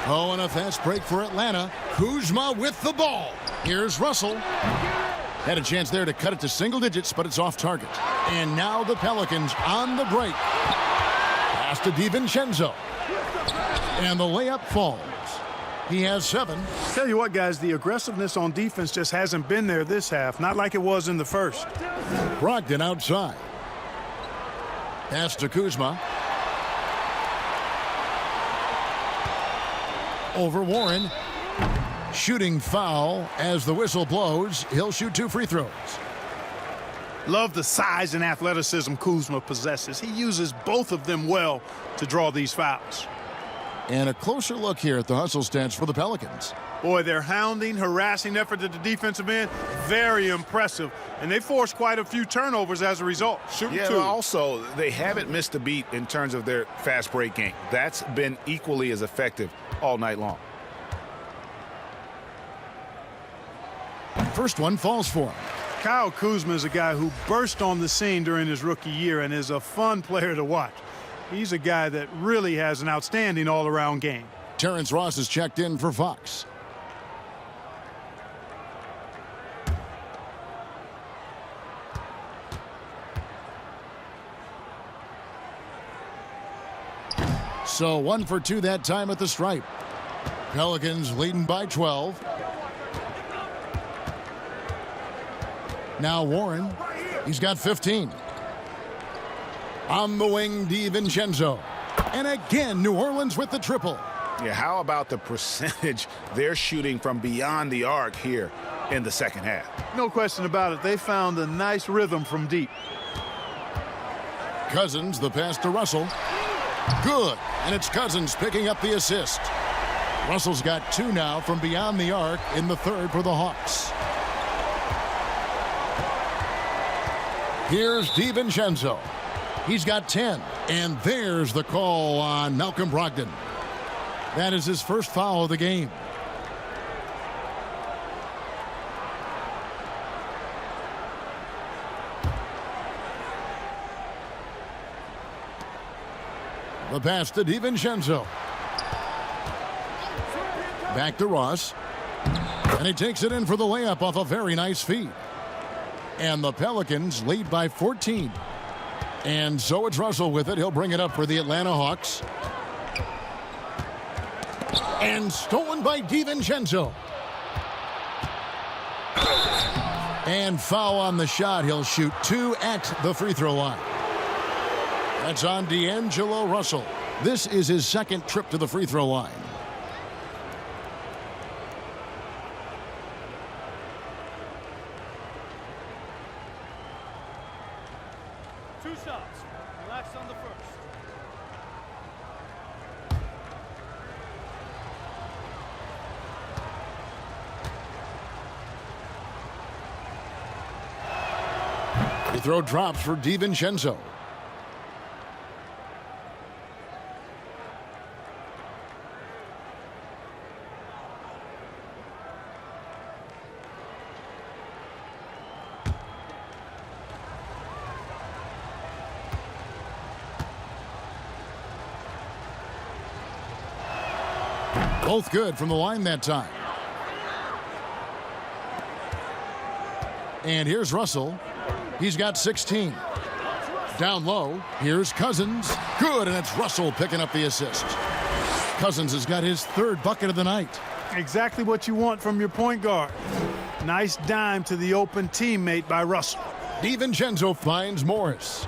Oh, and a fast break for Atlanta. Kuzma with the ball. Here's Russell. Had a chance there to cut it to single digits, but it's off target. And now the Pelicans on the break. Pass to DiVincenzo. And the layup falls. He has 7. Tell you what, guys, the aggressiveness on defense just hasn't been there this half. Not like it was in the first. Brogdon outside. Pass to Kuzma. Over Warren. Shooting foul as the whistle blows. He'll shoot 2 free throws. Love the size and athleticism Kuzma possesses. He uses both of them well to draw these fouls. And a closer look here at the hustle stats for the Pelicans. Boy, their hounding, harassing effort at the defensive end, very impressive. And they forced quite a few turnovers as a result. Shooting 2. Also, they haven't missed a beat in terms of their fast break game. That's been equally as effective all night long. First one falls for him. Kyle Kuzma is a guy who burst on the scene during his rookie year and is a fun player to watch. He's a guy that really has an outstanding all-around game. Terrence Ross is checked in for Fox. So 1 for 2 that time at the stripe. Pelicans leading by 12. Now Warren, he's got 15. On the wing, DiVincenzo. And again, New Orleans with the triple. Yeah, how about the percentage they're shooting from beyond the arc here in the second half? No question about it. They found a nice rhythm from deep. Cousins, the pass to Russell. Good. And it's Cousins picking up the assist. Russell's got 2 now from beyond the arc in the third for the Hawks. Here's DiVincenzo. He's got 10. And there's the call on Malcolm Brogdon. That is his first foul of the game. The pass to DiVincenzo. Back to Ross. And he takes it in for the layup off a very nice feed. And the Pelicans lead by 14. And so it's Russell with it. He'll bring it up for the Atlanta Hawks. And stolen by DiVincenzo. And foul on the shot. He'll shoot 2 at the free throw line. That's on D'Angelo Russell. This is his second trip to the free throw line. Two shots. Relax on the first. Free throw drops for DiVincenzo. Both good from the line that time. And here's Russell. He's got 16. Down low, here's Cousins. Good, and it's Russell picking up the assist. Cousins has got his 3rd bucket of the night. Exactly what you want from your point guard. Nice dime to the open teammate by Russell. DiVincenzo finds Morris.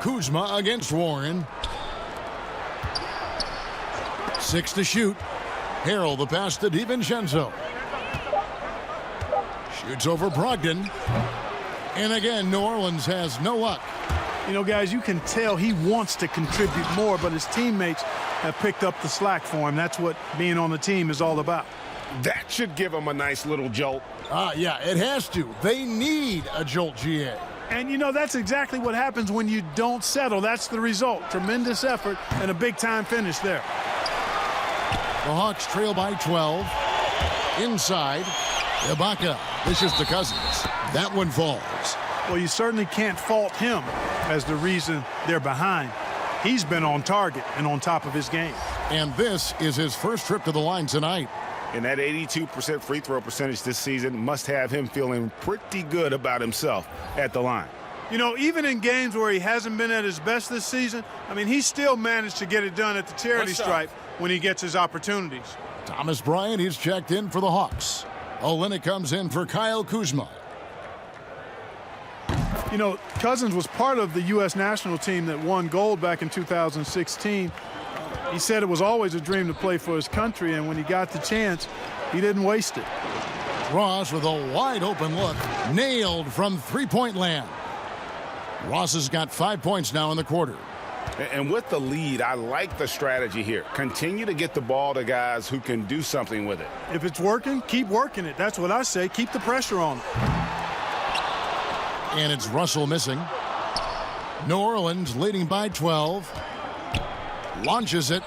Kuzma against Warren. 6 to shoot. Harrell the pass to DiVincenzo. Shoots over Brogdon. And again, New Orleans has no luck. You know, guys, you can tell he wants to contribute more, but his teammates have picked up the slack for him. That's what being on the team is all about. That should give him a nice little jolt. Yeah, it has to. They need a jolt, GA. And, you know, that's exactly what happens when you don't settle. That's the result. Tremendous effort and a big-time finish there. The Hawks trail by 12. Inside, Ibaka. This is to Cousins. That one falls. Well, you certainly can't fault him as the reason they're behind. He's been on target and on top of his game. And this is his first trip to the line tonight. And that 82% free throw percentage this season must have him feeling pretty good about himself at the line. You know, even in games where he hasn't been at his best this season, I mean, he still managed to get it done at the charity stripe when he gets his opportunities. Thomas Bryant, he's checked in for the Hawks. Olynyk comes in for Kyle Kuzma. You know, Cousins was part of the U.S. national team that won gold back in 2016. He said it was always a dream to play for his country, and when he got the chance, he didn't waste it. Ross with a wide open look. Nailed from three-point land. Ross has got 5 points now in the quarter. And with the lead, I like the strategy here. Continue to get the ball to guys who can do something with it. If it's working, keep working it. That's what I say. Keep the pressure on. And it's Russell missing. New Orleans leading by 12. Launches it.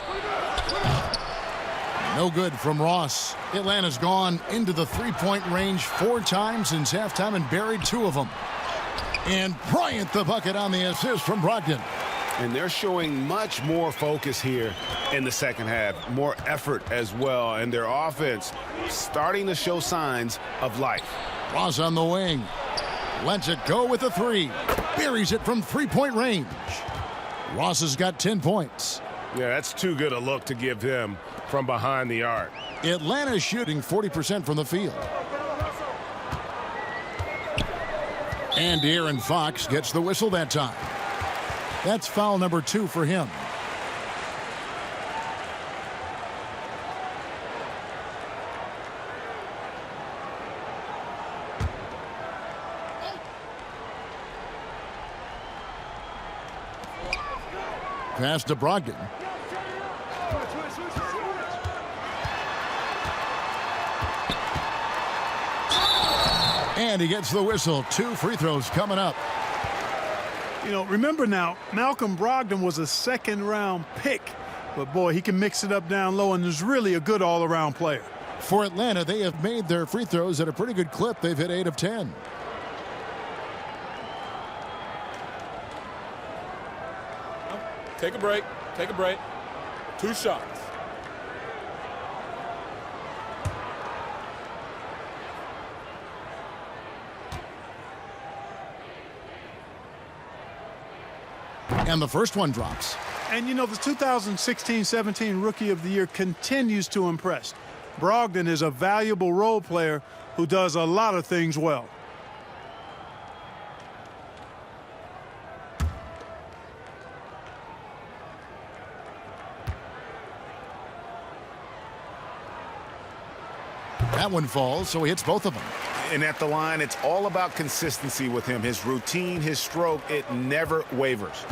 No good from Ross. Atlanta's gone into the three-point range 4 times since halftime and buried 2 of them. And Bryant the bucket on the assist from Brogdon. And they're showing much more focus here in the second half. More effort as well. And their offense starting to show signs of life. Ross on the wing. Lets it go with a 3. Buries it from three-point range. Ross has got 10 points. Yeah, that's too good a look to give him from behind the arc. Atlanta's shooting 40% from the field. And De'Aaron Fox gets the whistle that time. That's foul number 2 for him. Pass to Brogdon. And he gets the whistle. 2 free throws coming up. You know, remember now, Malcolm Brogdon was a second-round pick. But, boy, he can mix it up down low, and is really a good all-around player. For Atlanta, they have made their free throws at a pretty good clip. They've hit 8 of 10. Take a break. Take a break. 2 shots. And the first one drops. And, you know, the 2016-17 Rookie of the Year continues to impress. Brogdon is a valuable role player who does a lot of things well. That one falls, so he hits both of them. And at the line, it's all about consistency with him. His routine, his stroke, it never wavers.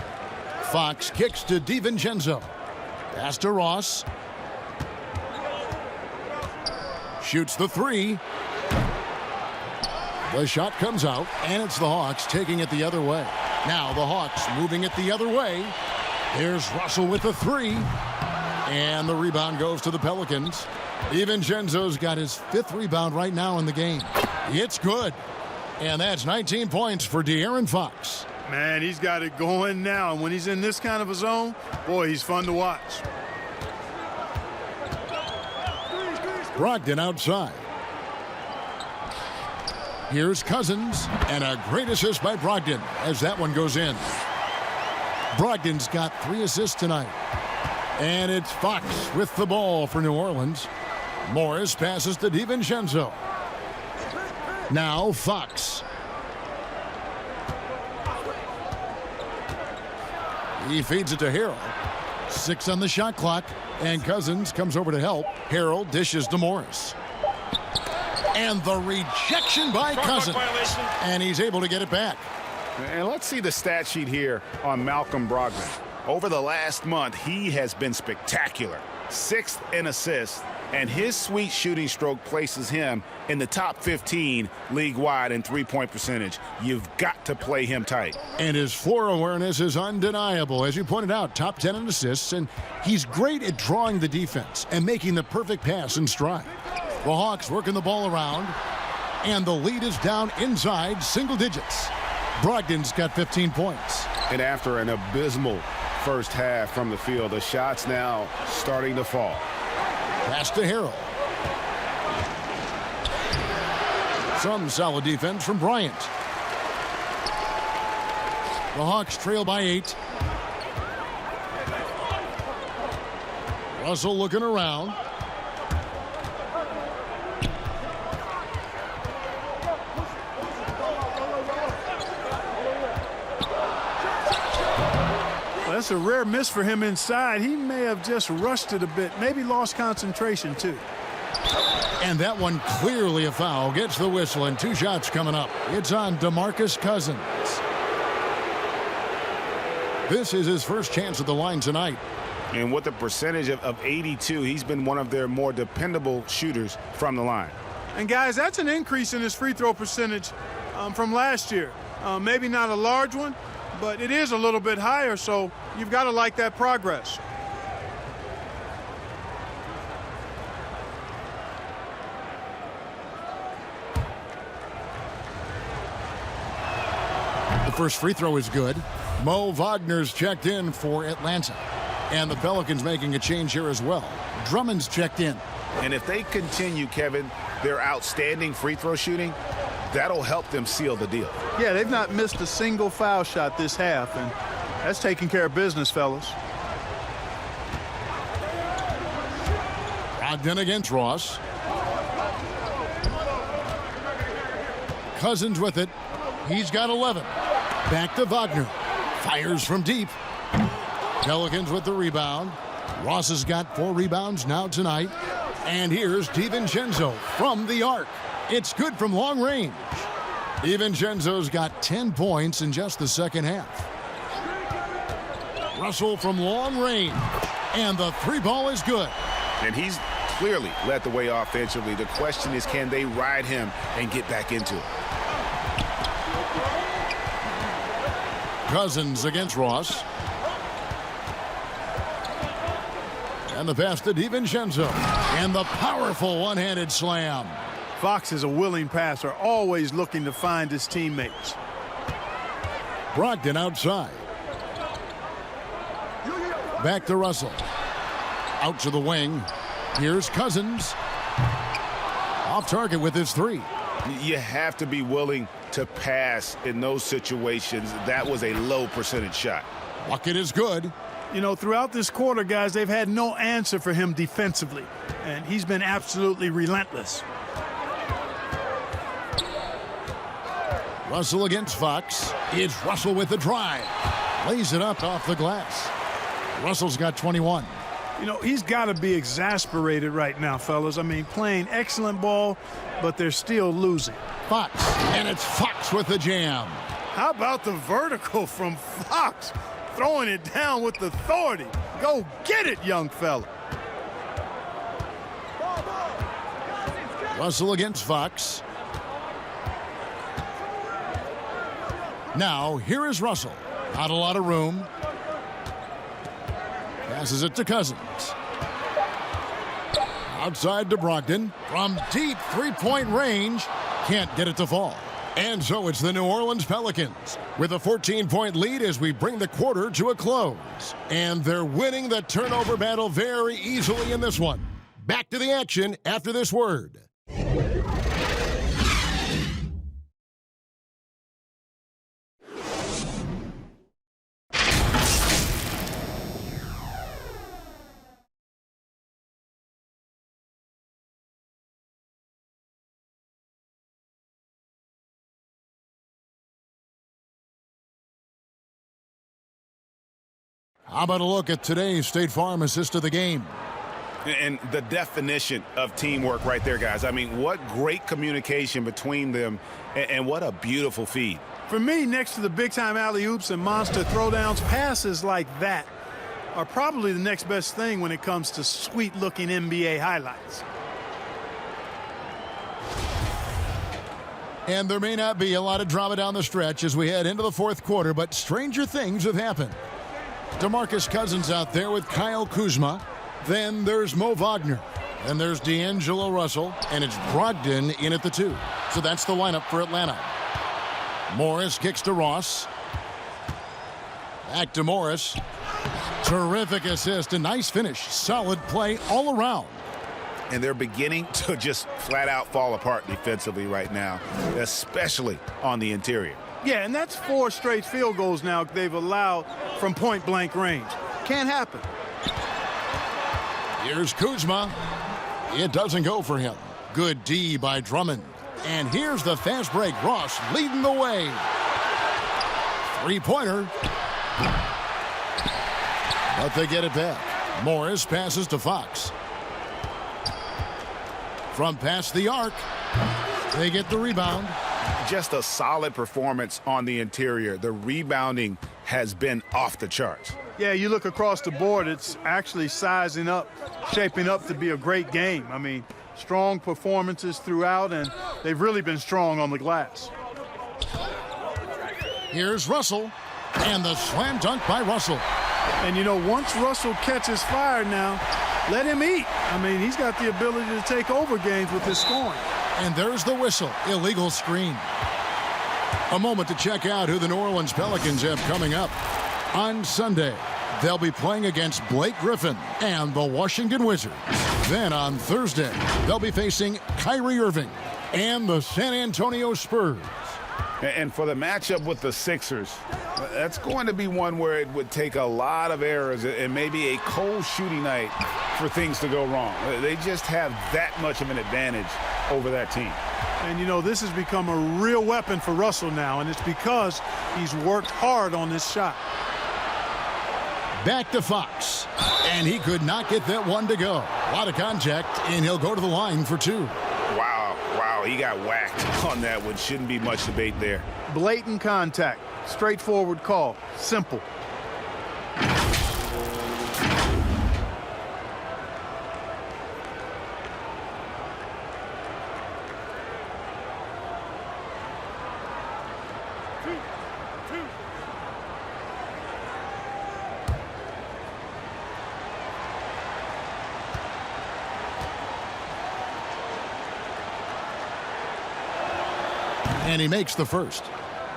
Fox kicks to DiVincenzo. Pass to Ross. Shoots the 3. The shot comes out, and it's the Hawks taking it the other way. Now the Hawks moving it the other way. Here's Russell with the 3. And the rebound goes to the Pelicans. DiVincenzo's got his 5th rebound right now in the game. It's good. And that's 19 points for De'Aaron Fox. Man, he's got it going now. And when he's in this kind of a zone, boy, he's fun to watch. Brogdon outside. Here's Cousins, and a great assist by Brogdon as that one goes in. Brogdon's got 3 assists tonight. And it's Fox with the ball for New Orleans. Morris passes to DiVincenzo. Now Fox. He feeds it to Harrell. 6 on the shot clock, and Cousins comes over to help. Harrell dishes to Morris. And the rejection by Cousins. And he's able to get it back. And let's see the stat sheet here on Malcolm Brogdon. Over the last month, he has been spectacular. 6th in assists, and his sweet shooting stroke places him in the top 15 league-wide in three-point percentage. You've got to play him tight. And his floor awareness is undeniable. As you pointed out, top 10 in assists, and he's great at drawing the defense and making the perfect pass in stride. The Hawks working the ball around, and the lead is down inside single digits. Brogdon's got 15 points. And after an abysmal first half from the field, the shots now starting to fall. Pass to Harrell. Some solid defense from Bryant. The Hawks trail by 8. Russell looking around. That's a rare miss for him inside. He may have just rushed it a bit, maybe lost concentration too. And that one clearly a foul. Gets the whistle, and 2 shots coming up. It's on DeMarcus Cousins. This is his first chance at the line tonight. And with a percentage of 82, he's been one of their more dependable shooters from the line. And guys, that's an increase in his free throw percentage from last year. Maybe not a large one, but it is a little bit higher, so you've got to like that progress. The first free throw is good. Mo Wagner's checked in for Atlanta. And the Pelicans making a change here as well. Drummond's checked in. And if they continue, Kevin, their outstanding free throw shooting, that'll help them seal the deal. Yeah, they've not missed a single foul shot this half, and that's taking care of business, fellas. Brogdon against Ross. Cousins with it. He's got 11. Back to Wagner. Fires from deep. Pelicans with the rebound. Ross has got 4 rebounds now tonight. And here's DiVincenzo from the arc. It's good from long range. DiVincenzo's got 10 points in just the second half. Russell from long range. And the 3-ball is good. And he's clearly led the way offensively. The question is, can they ride him and get back into it? Cousins against Ross. And the pass to DiVincenzo. And the powerful one-handed slam. Fox is a willing passer, always looking to find his teammates. Brogdon outside. Back to Russell. Out to the wing. Here's Cousins. Off target with his 3. You have to be willing to pass in those situations. That was a low percentage shot. Bucket is good. You know, throughout this quarter, guys, they've had no answer for him defensively, and he's been absolutely relentless. Russell against Fox. It's Russell with the drive. Lays it up off the glass. Russell's got 21. You know, he's got to be exasperated right now, fellas. I mean, playing excellent ball, but they're still losing. Fox, and it's Fox with the jam. How about the vertical from Fox? Throwing it down with authority. Go get it, young fella. Russell against Fox. Now, here is Russell. Not a lot of room. Passes it to Cousins. Outside to Brogdon. From deep three-point range. Can't get it to fall. And so it's the New Orleans Pelicans with a 14-point lead as we bring the quarter to a close. And they're winning the turnover battle very easily in this one. Back to the action after this word. How about a look at today's State Farm assist of the game? And the definition of teamwork right there, guys. I mean, what great communication between them, and what a beautiful feed. For me, next to the big-time alley-oops and monster throwdowns, passes like that are probably the next best thing when it comes to sweet-looking NBA highlights. And there may not be a lot of drama down the stretch as we head into the fourth quarter, but stranger things have happened. DeMarcus Cousins out there with Kyle Kuzma. Then there's Mo Wagner. Then there's D'Angelo Russell. And it's Brogdon in at the 2. So that's the lineup for Atlanta. Morris kicks to Ross. Back to Morris. Terrific assist. A nice finish. Solid play all around. And they're beginning to just flat out fall apart defensively right now, especially on the interior. Yeah, and that's 4 straight field goals now they've allowed from point-blank range. Can't happen. Here's Kuzma. It doesn't go for him. Good D by Drummond. And here's the fast break. Ross leading the way. Three-pointer. But they get it back. Morris passes to Fox. From past the arc, they get the rebound. Just a solid performance on the interior. The rebounding has been off the charts. Yeah, you look across the board, it's actually sizing up, shaping up to be a great game. I mean, strong performances throughout, and they've really been strong on the glass. Here's Russell, and the slam dunk by Russell. And, you know, once Russell catches fire now, let him eat. I mean, he's got the ability to take over games with his scoring. And there's the whistle. Illegal screen. A moment to check out who the New Orleans Pelicans have coming up. On Sunday, they'll be playing against Blake Griffin and the Washington Wizards. Then on Thursday, they'll be facing Kyrie Irving and the San Antonio Spurs. And for the matchup with the Sixers, that's going to be one where it would take a lot of errors and maybe a cold shooting night for things to go wrong. They just have that much of an advantage over that team. And, you know, this has become a real weapon for Russell now, and it's because he's worked hard on this shot. Back to Fox, and he could not get that one to go. A lot of contact, and he'll go to the line for 2. Wow, he got whacked on that one. Shouldn't be much debate there. Blatant contact, straightforward call, simple. And he makes the first.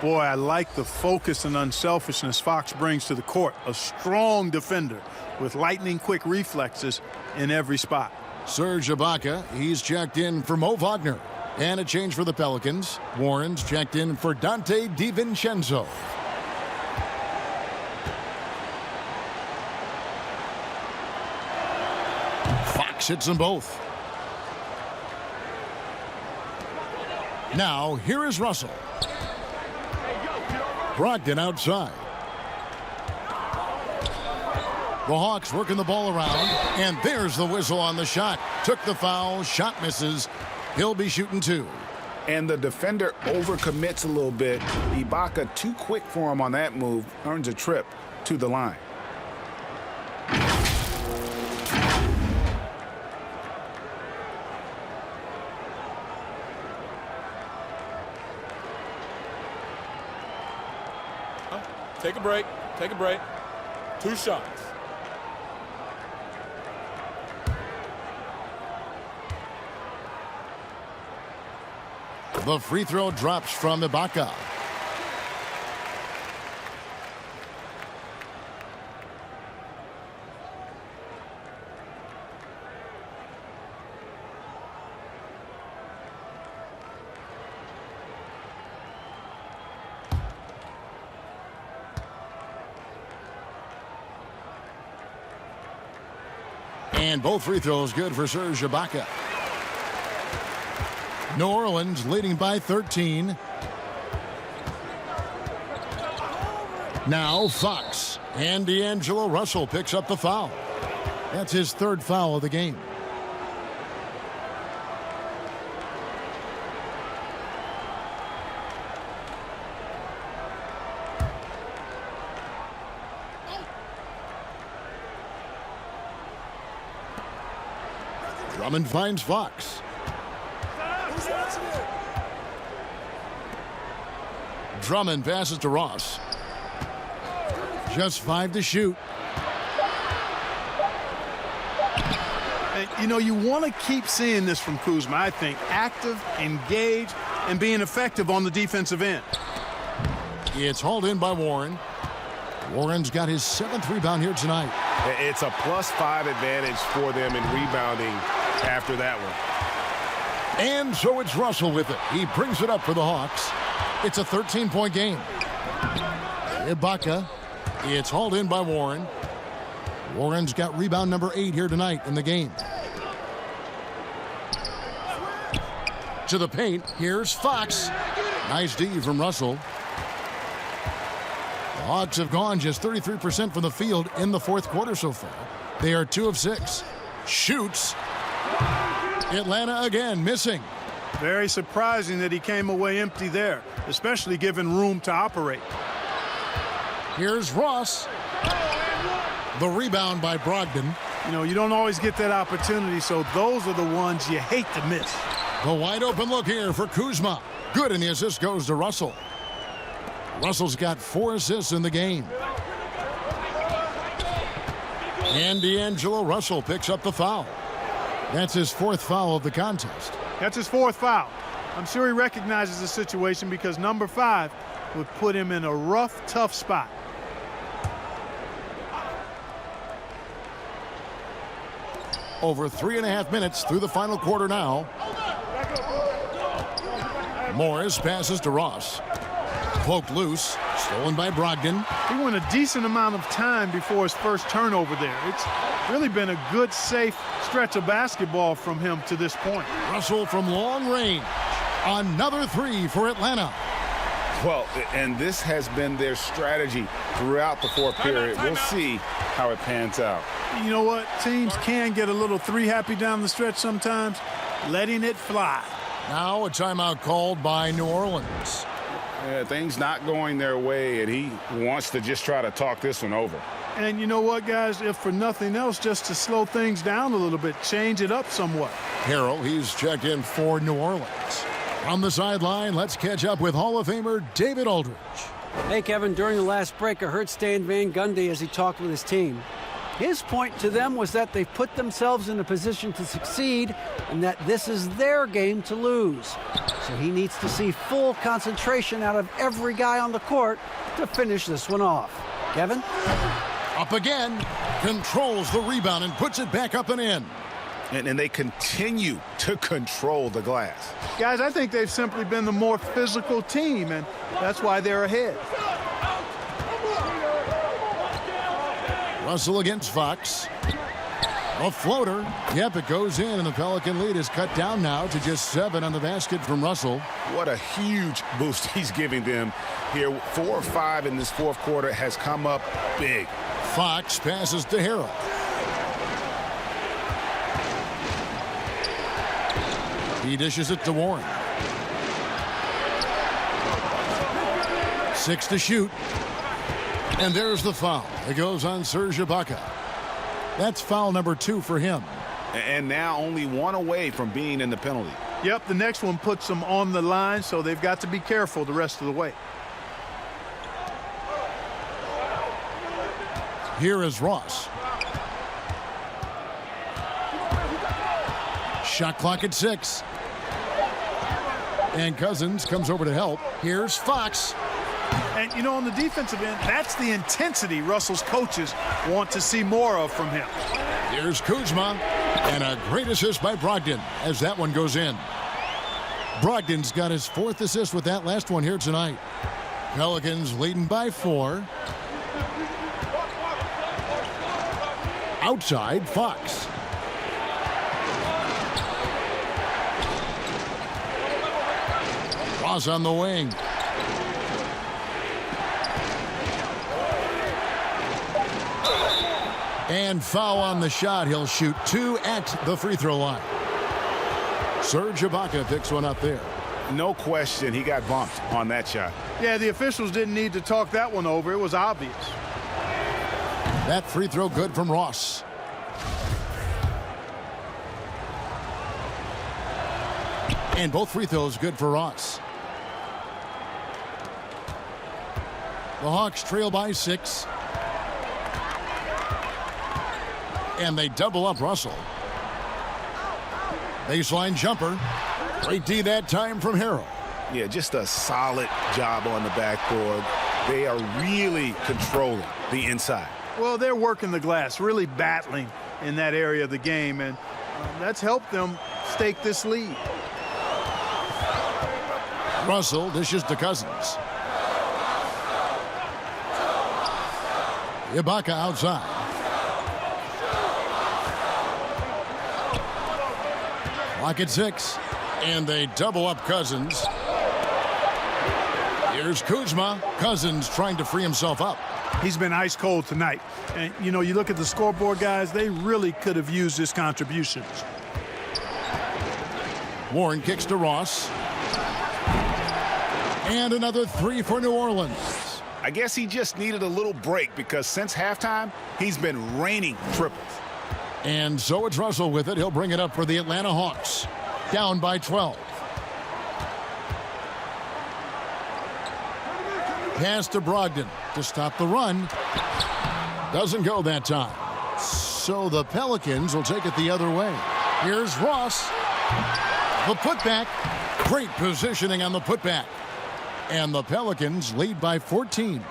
Boy, I like the focus and unselfishness Fox brings to the court. A strong defender with lightning-quick reflexes in every spot. Serge Ibaka, he's checked in for Mo Wagner. And a change for the Pelicans. Warren's checked in for Dante DiVincenzo. Fox hits them both. Now, here is Russell. Brogdon outside. The Hawks working the ball around, and there's the whistle on the shot. Took the foul, shot misses. He'll be shooting 2. And the defender overcommits a little bit. Ibaka too quick for him on that move, earns a trip to the line. Take a break. Take a break. 2 shots. The free throw drops from Ibaka. And both free throws good for Serge Ibaka. New Orleans leading by 13. Now Fox. And D'Angelo Russell picks up the foul. That's his third foul of the game. Drummond finds Fox. Drummond passes to Ross. Just 5 to shoot. And, you know, you want to keep seeing this from Kuzma, I think. Active, engaged, and being effective on the defensive end. It's hauled in by Warren. Warren's got his 7th rebound here tonight. It's a +5 advantage for them in rebounding after that one. And so it's Russell with it. He brings it up for the Hawks. It's a 13-point game. Ibaka. It's hauled in by Warren. Warren's got rebound number 8 here tonight in the game. To the paint. Here's Fox. Nice D from Russell. The Hawks have gone just 33% from the field in the fourth quarter so far. They are 2 of 6. Shoots. Atlanta again missing. Very surprising that he came away empty there, especially given room to operate. Here's Ross. The rebound by Brogdon. You know, you don't always get that opportunity, so those are the ones you hate to miss. The wide open look here for Kuzma. Good, and the assist goes to Russell. Russell's got 4 assists in the game. And D'Angelo Russell picks up the foul. That's his 4th foul of the contest. That's his 4th foul. I'm sure he recognizes the situation because number 5 would put him in a rough, tough spot. Over 3.5 minutes through the final quarter now. Morris passes to Ross. Poked loose. Stolen by Brogdon. He went a decent amount of time before his first turnover there. It's really been a good, safe stretch of basketball from him to this point. Russell from long range. Another 3 for Atlanta. Well, and this has been their strategy throughout the fourth period. We'll see how it pans out. You know what? Teams can get a little 3 happy down the stretch sometimes, letting it fly. Now a timeout called by New Orleans. Yeah, things not going their way, and he wants to just try to talk this one over. And you know what, guys? If for nothing else, just to slow things down a little bit, change it up somewhat. Harrell, he's checked in for New Orleans. On the sideline, let's catch up with Hall of Famer David Aldridge. Hey, Kevin, during the last break, I heard Stan Van Gundy as he talked with his team. His point to them was that they've put themselves in a position to succeed and that this is their game to lose. So he needs to see full concentration out of every guy on the court to finish this one off. Kevin? Up again, controls the rebound and puts it back up and in. And they continue to control the glass. Guys, I think they've simply been the more physical team, and that's why they're ahead. Russell against Fox. A floater. Yep, it goes in, and the Pelican lead is cut down now to just 7 on the basket from Russell. What a huge boost he's giving them here. 4 or 5 in this fourth quarter has come up big. Fox passes to Harrell. He dishes it to Warren. 6 to shoot. And there's the foul. It goes on Serge Ibaka. That's foul number 2 for him. And now only 1 away from being in the penalty. Yep, the next one puts them on the line, so they've got to be careful the rest of the way. Here is Ross. Shot clock at 6. And Cousins comes over to help. Here's Fox. And, you know, on the defensive end, that's the intensity Russell's coaches want to see more of from him. Here's Kuzma. And a great assist by Brogdon as that one goes in. Brogdon's got his 4th assist with that last one here tonight. Pelicans leading by 4. Outside, Fox. Ross on the wing. And foul on the shot. He'll shoot 2 at the free throw line. Serge Ibaka picks one up there. No question, he got bumped on that shot. Yeah, the officials didn't need to talk that one over. It was obvious. That free throw good from Ross. And both free throws good for Ross. The Hawks trail by 6. And they double up Russell. Baseline jumper. Great D that time from Harrell. Yeah, just a solid job on the backboard. They are really controlling the inside. Well, they're working the glass, really battling in that area of the game, and that's helped them stake this lead. Russell dishes to Cousins. Ibaka outside. Clock at 6. And they double up Cousins. Here's Kuzma. Cousins trying to free himself up. He's been ice cold tonight. And, you know, you look at the scoreboard, guys, they really could have used his contributions. Warren kicks to Ross. And another 3 for New Orleans. I guess he just needed a little break because since halftime, he's been raining triples. And so it's Russell with it. He'll bring it up for the Atlanta Hawks. Down by 12. Pass to Brogdon to stop the run. Doesn't go that time. So the Pelicans will take it the other way. Here's Ross. The putback. Great positioning on the putback. And the Pelicans lead by 14.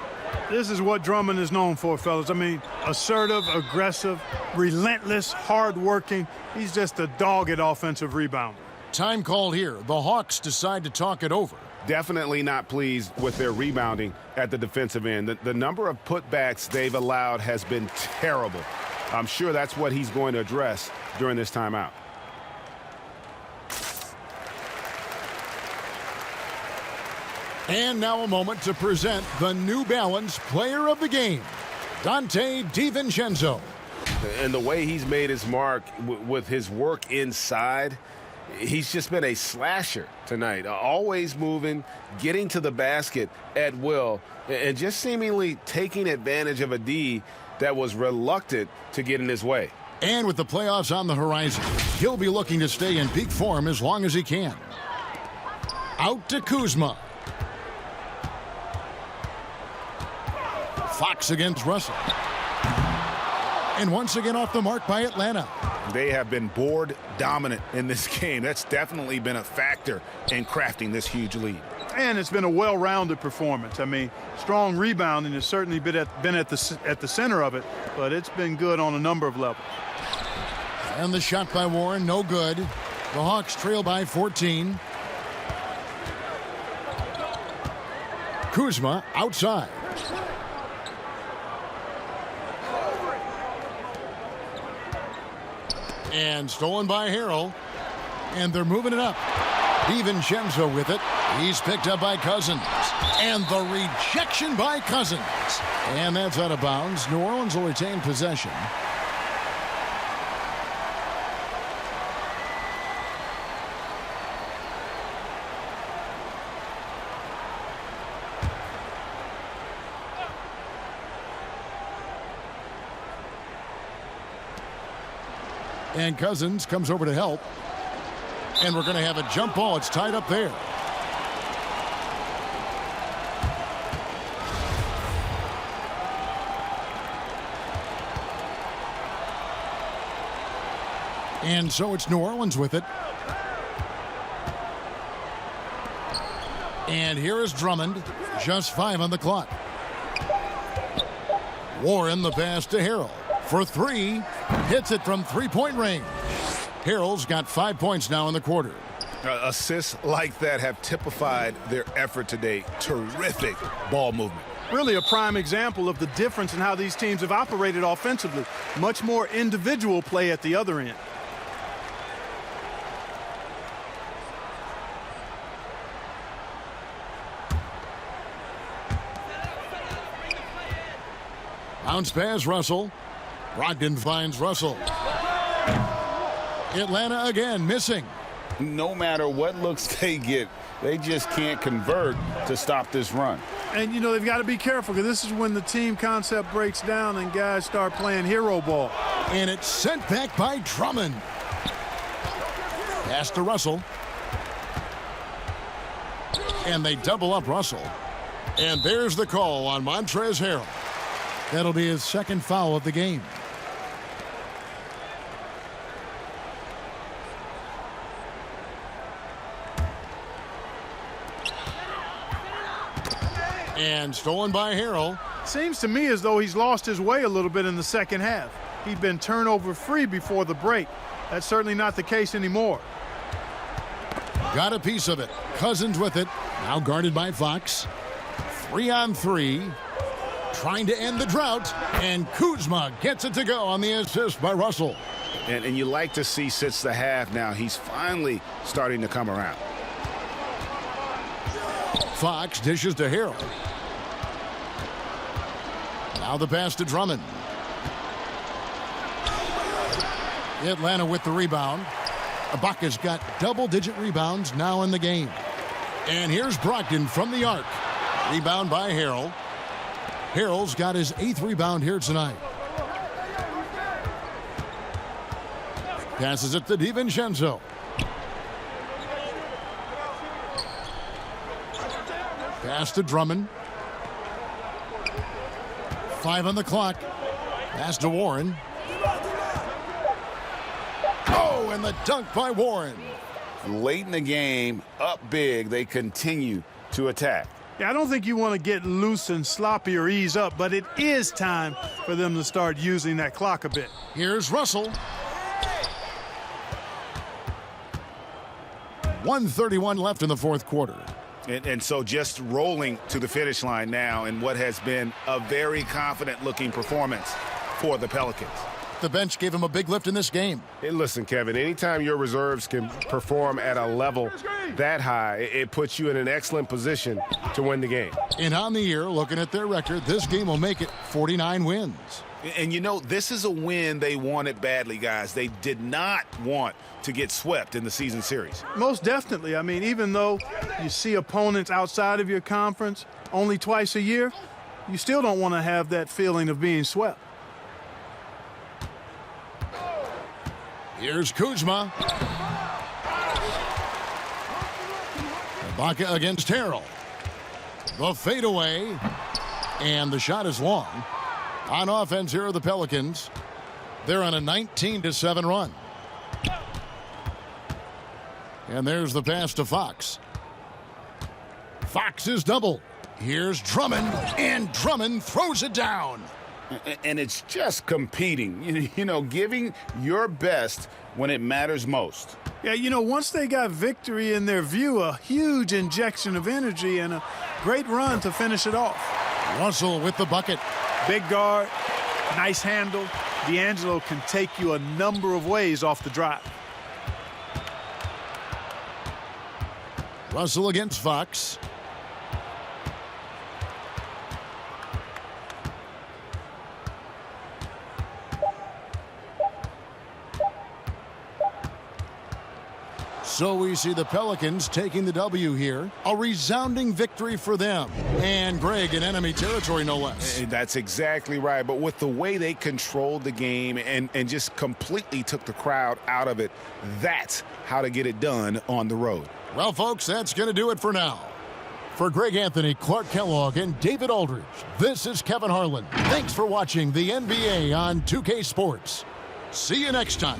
This is what Drummond is known for, fellas. I mean, assertive, aggressive, relentless, hard-working. He's just a dogged offensive rebounder. Time called here. The Hawks decide to talk it over. Definitely not pleased with their rebounding at the defensive end. The number of putbacks they've allowed has been terrible. I'm sure that's what he's going to address during this timeout. And now a moment to present the New Balance Player of the Game, Donte DiVincenzo. And the way he's made his mark with his work inside, he's just been a slasher tonight. Always moving, getting to the basket at will, and just seemingly taking advantage of a D that was reluctant to get in his way. And with the playoffs on the horizon, he'll be looking to stay in peak form as long as he can. Out to Kuzma. Fox against Russell. And once again off the mark by Atlanta. They have been board dominant in this game. That's definitely been a factor in crafting this huge lead. And it's been a well-rounded performance. I mean, strong rebounding has certainly been at the center of it, but it's been good on a number of levels. And the shot by Warren, no good. The Hawks trail by 14. Kuzma outside. And stolen by Harrell. And they're moving it up. DiVincenzo with it. He's picked up by Cousins. And the rejection by Cousins. And that's out of bounds. New Orleans will retain possession. And Cousins comes over to help. And we're going to have a jump ball. It's tied up there. And so it's New Orleans with it. And here is Drummond. Just 5 on the clock. Warren the pass to Harrell. For 3, hits it from three-point range. Harrell's got 5 points now in the quarter. Assists like that have typified their effort today. Terrific ball movement. Really a prime example of the difference in how these teams have operated offensively. Much more individual play at the other end. Bounce pass, Russell. Brogdon finds Russell. Atlanta again missing. No matter what looks they get, they just can't convert to stop this run. And, you know, they've got to be careful because this is when the team concept breaks down and guys start playing hero ball. And it's sent back by Drummond. Pass to Russell. And they double up Russell. And there's the call on Montrezl Harrell. That'll be his second foul of the game. And stolen by Harrell. Seems to me as though he's lost his way a little bit in the second half. He'd been turnover free before the break. That's certainly not the case anymore. Got a piece of it. Cousins with it. Now guarded by Fox. 3-on-3. Trying to end the drought. And Kuzma gets it to go on the assist by Russell. And you like to see since the half now, he's finally starting to come around. Fox dishes to Harrell. Now the pass to Drummond. Atlanta with the rebound. Ibaka's got double-digit rebounds now in the game. And here's Brogdon from the arc. Rebound by Harrell. Harrell's got his 8th rebound here tonight. Passes it to DiVincenzo. Pass to Drummond. 5 on the clock. Pass to Warren. Oh, and the dunk by Warren. Late in the game, up big, they continue to attack. Yeah, I don't think you want to get loose and sloppy or ease up, but it is time for them to start using that clock a bit. Here's Russell. 1:31 left in the fourth quarter. And so just rolling to the finish line now in what has been a very confident-looking performance for the Pelicans. The bench gave him a big lift in this game. Hey, listen, Kevin, anytime your reserves can perform at a level that high, it puts you in an excellent position to win the game. And on the year, looking at their record, this game will make it 49 wins. And, you know, this is a win they wanted badly, guys. They did not want to get swept in the season series. Most definitely. I mean, even though you see opponents outside of your conference only twice a year, you still don't want to have that feeling of being swept. Here's Kuzma. Ibaka against Harrell. The fadeaway. And the shot is long. On offense, here are the Pelicans. They're on a 19-7 run. And there's the pass to Fox. Fox is double. Here's Drummond, and Drummond throws it down. And it's just competing, you know, giving your best when it matters most. Yeah, you know, once they got victory in their view, a huge injection of energy and a great run to finish it off. Russell with the bucket. Big guard, nice handle. D'Angelo can take you a number of ways off the drive. Russell against Fox. So we see the Pelicans taking the W here. A resounding victory for them. And Greg in enemy territory, no less. That's exactly right. But with the way they controlled the game and just completely took the crowd out of it, that's how to get it done on the road. Well, folks, that's going to do it for now. For Greg Anthony, Clark Kellogg, and David Aldridge, this is Kevin Harlan. Thanks for watching the NBA on 2K Sports. See you next time.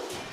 it.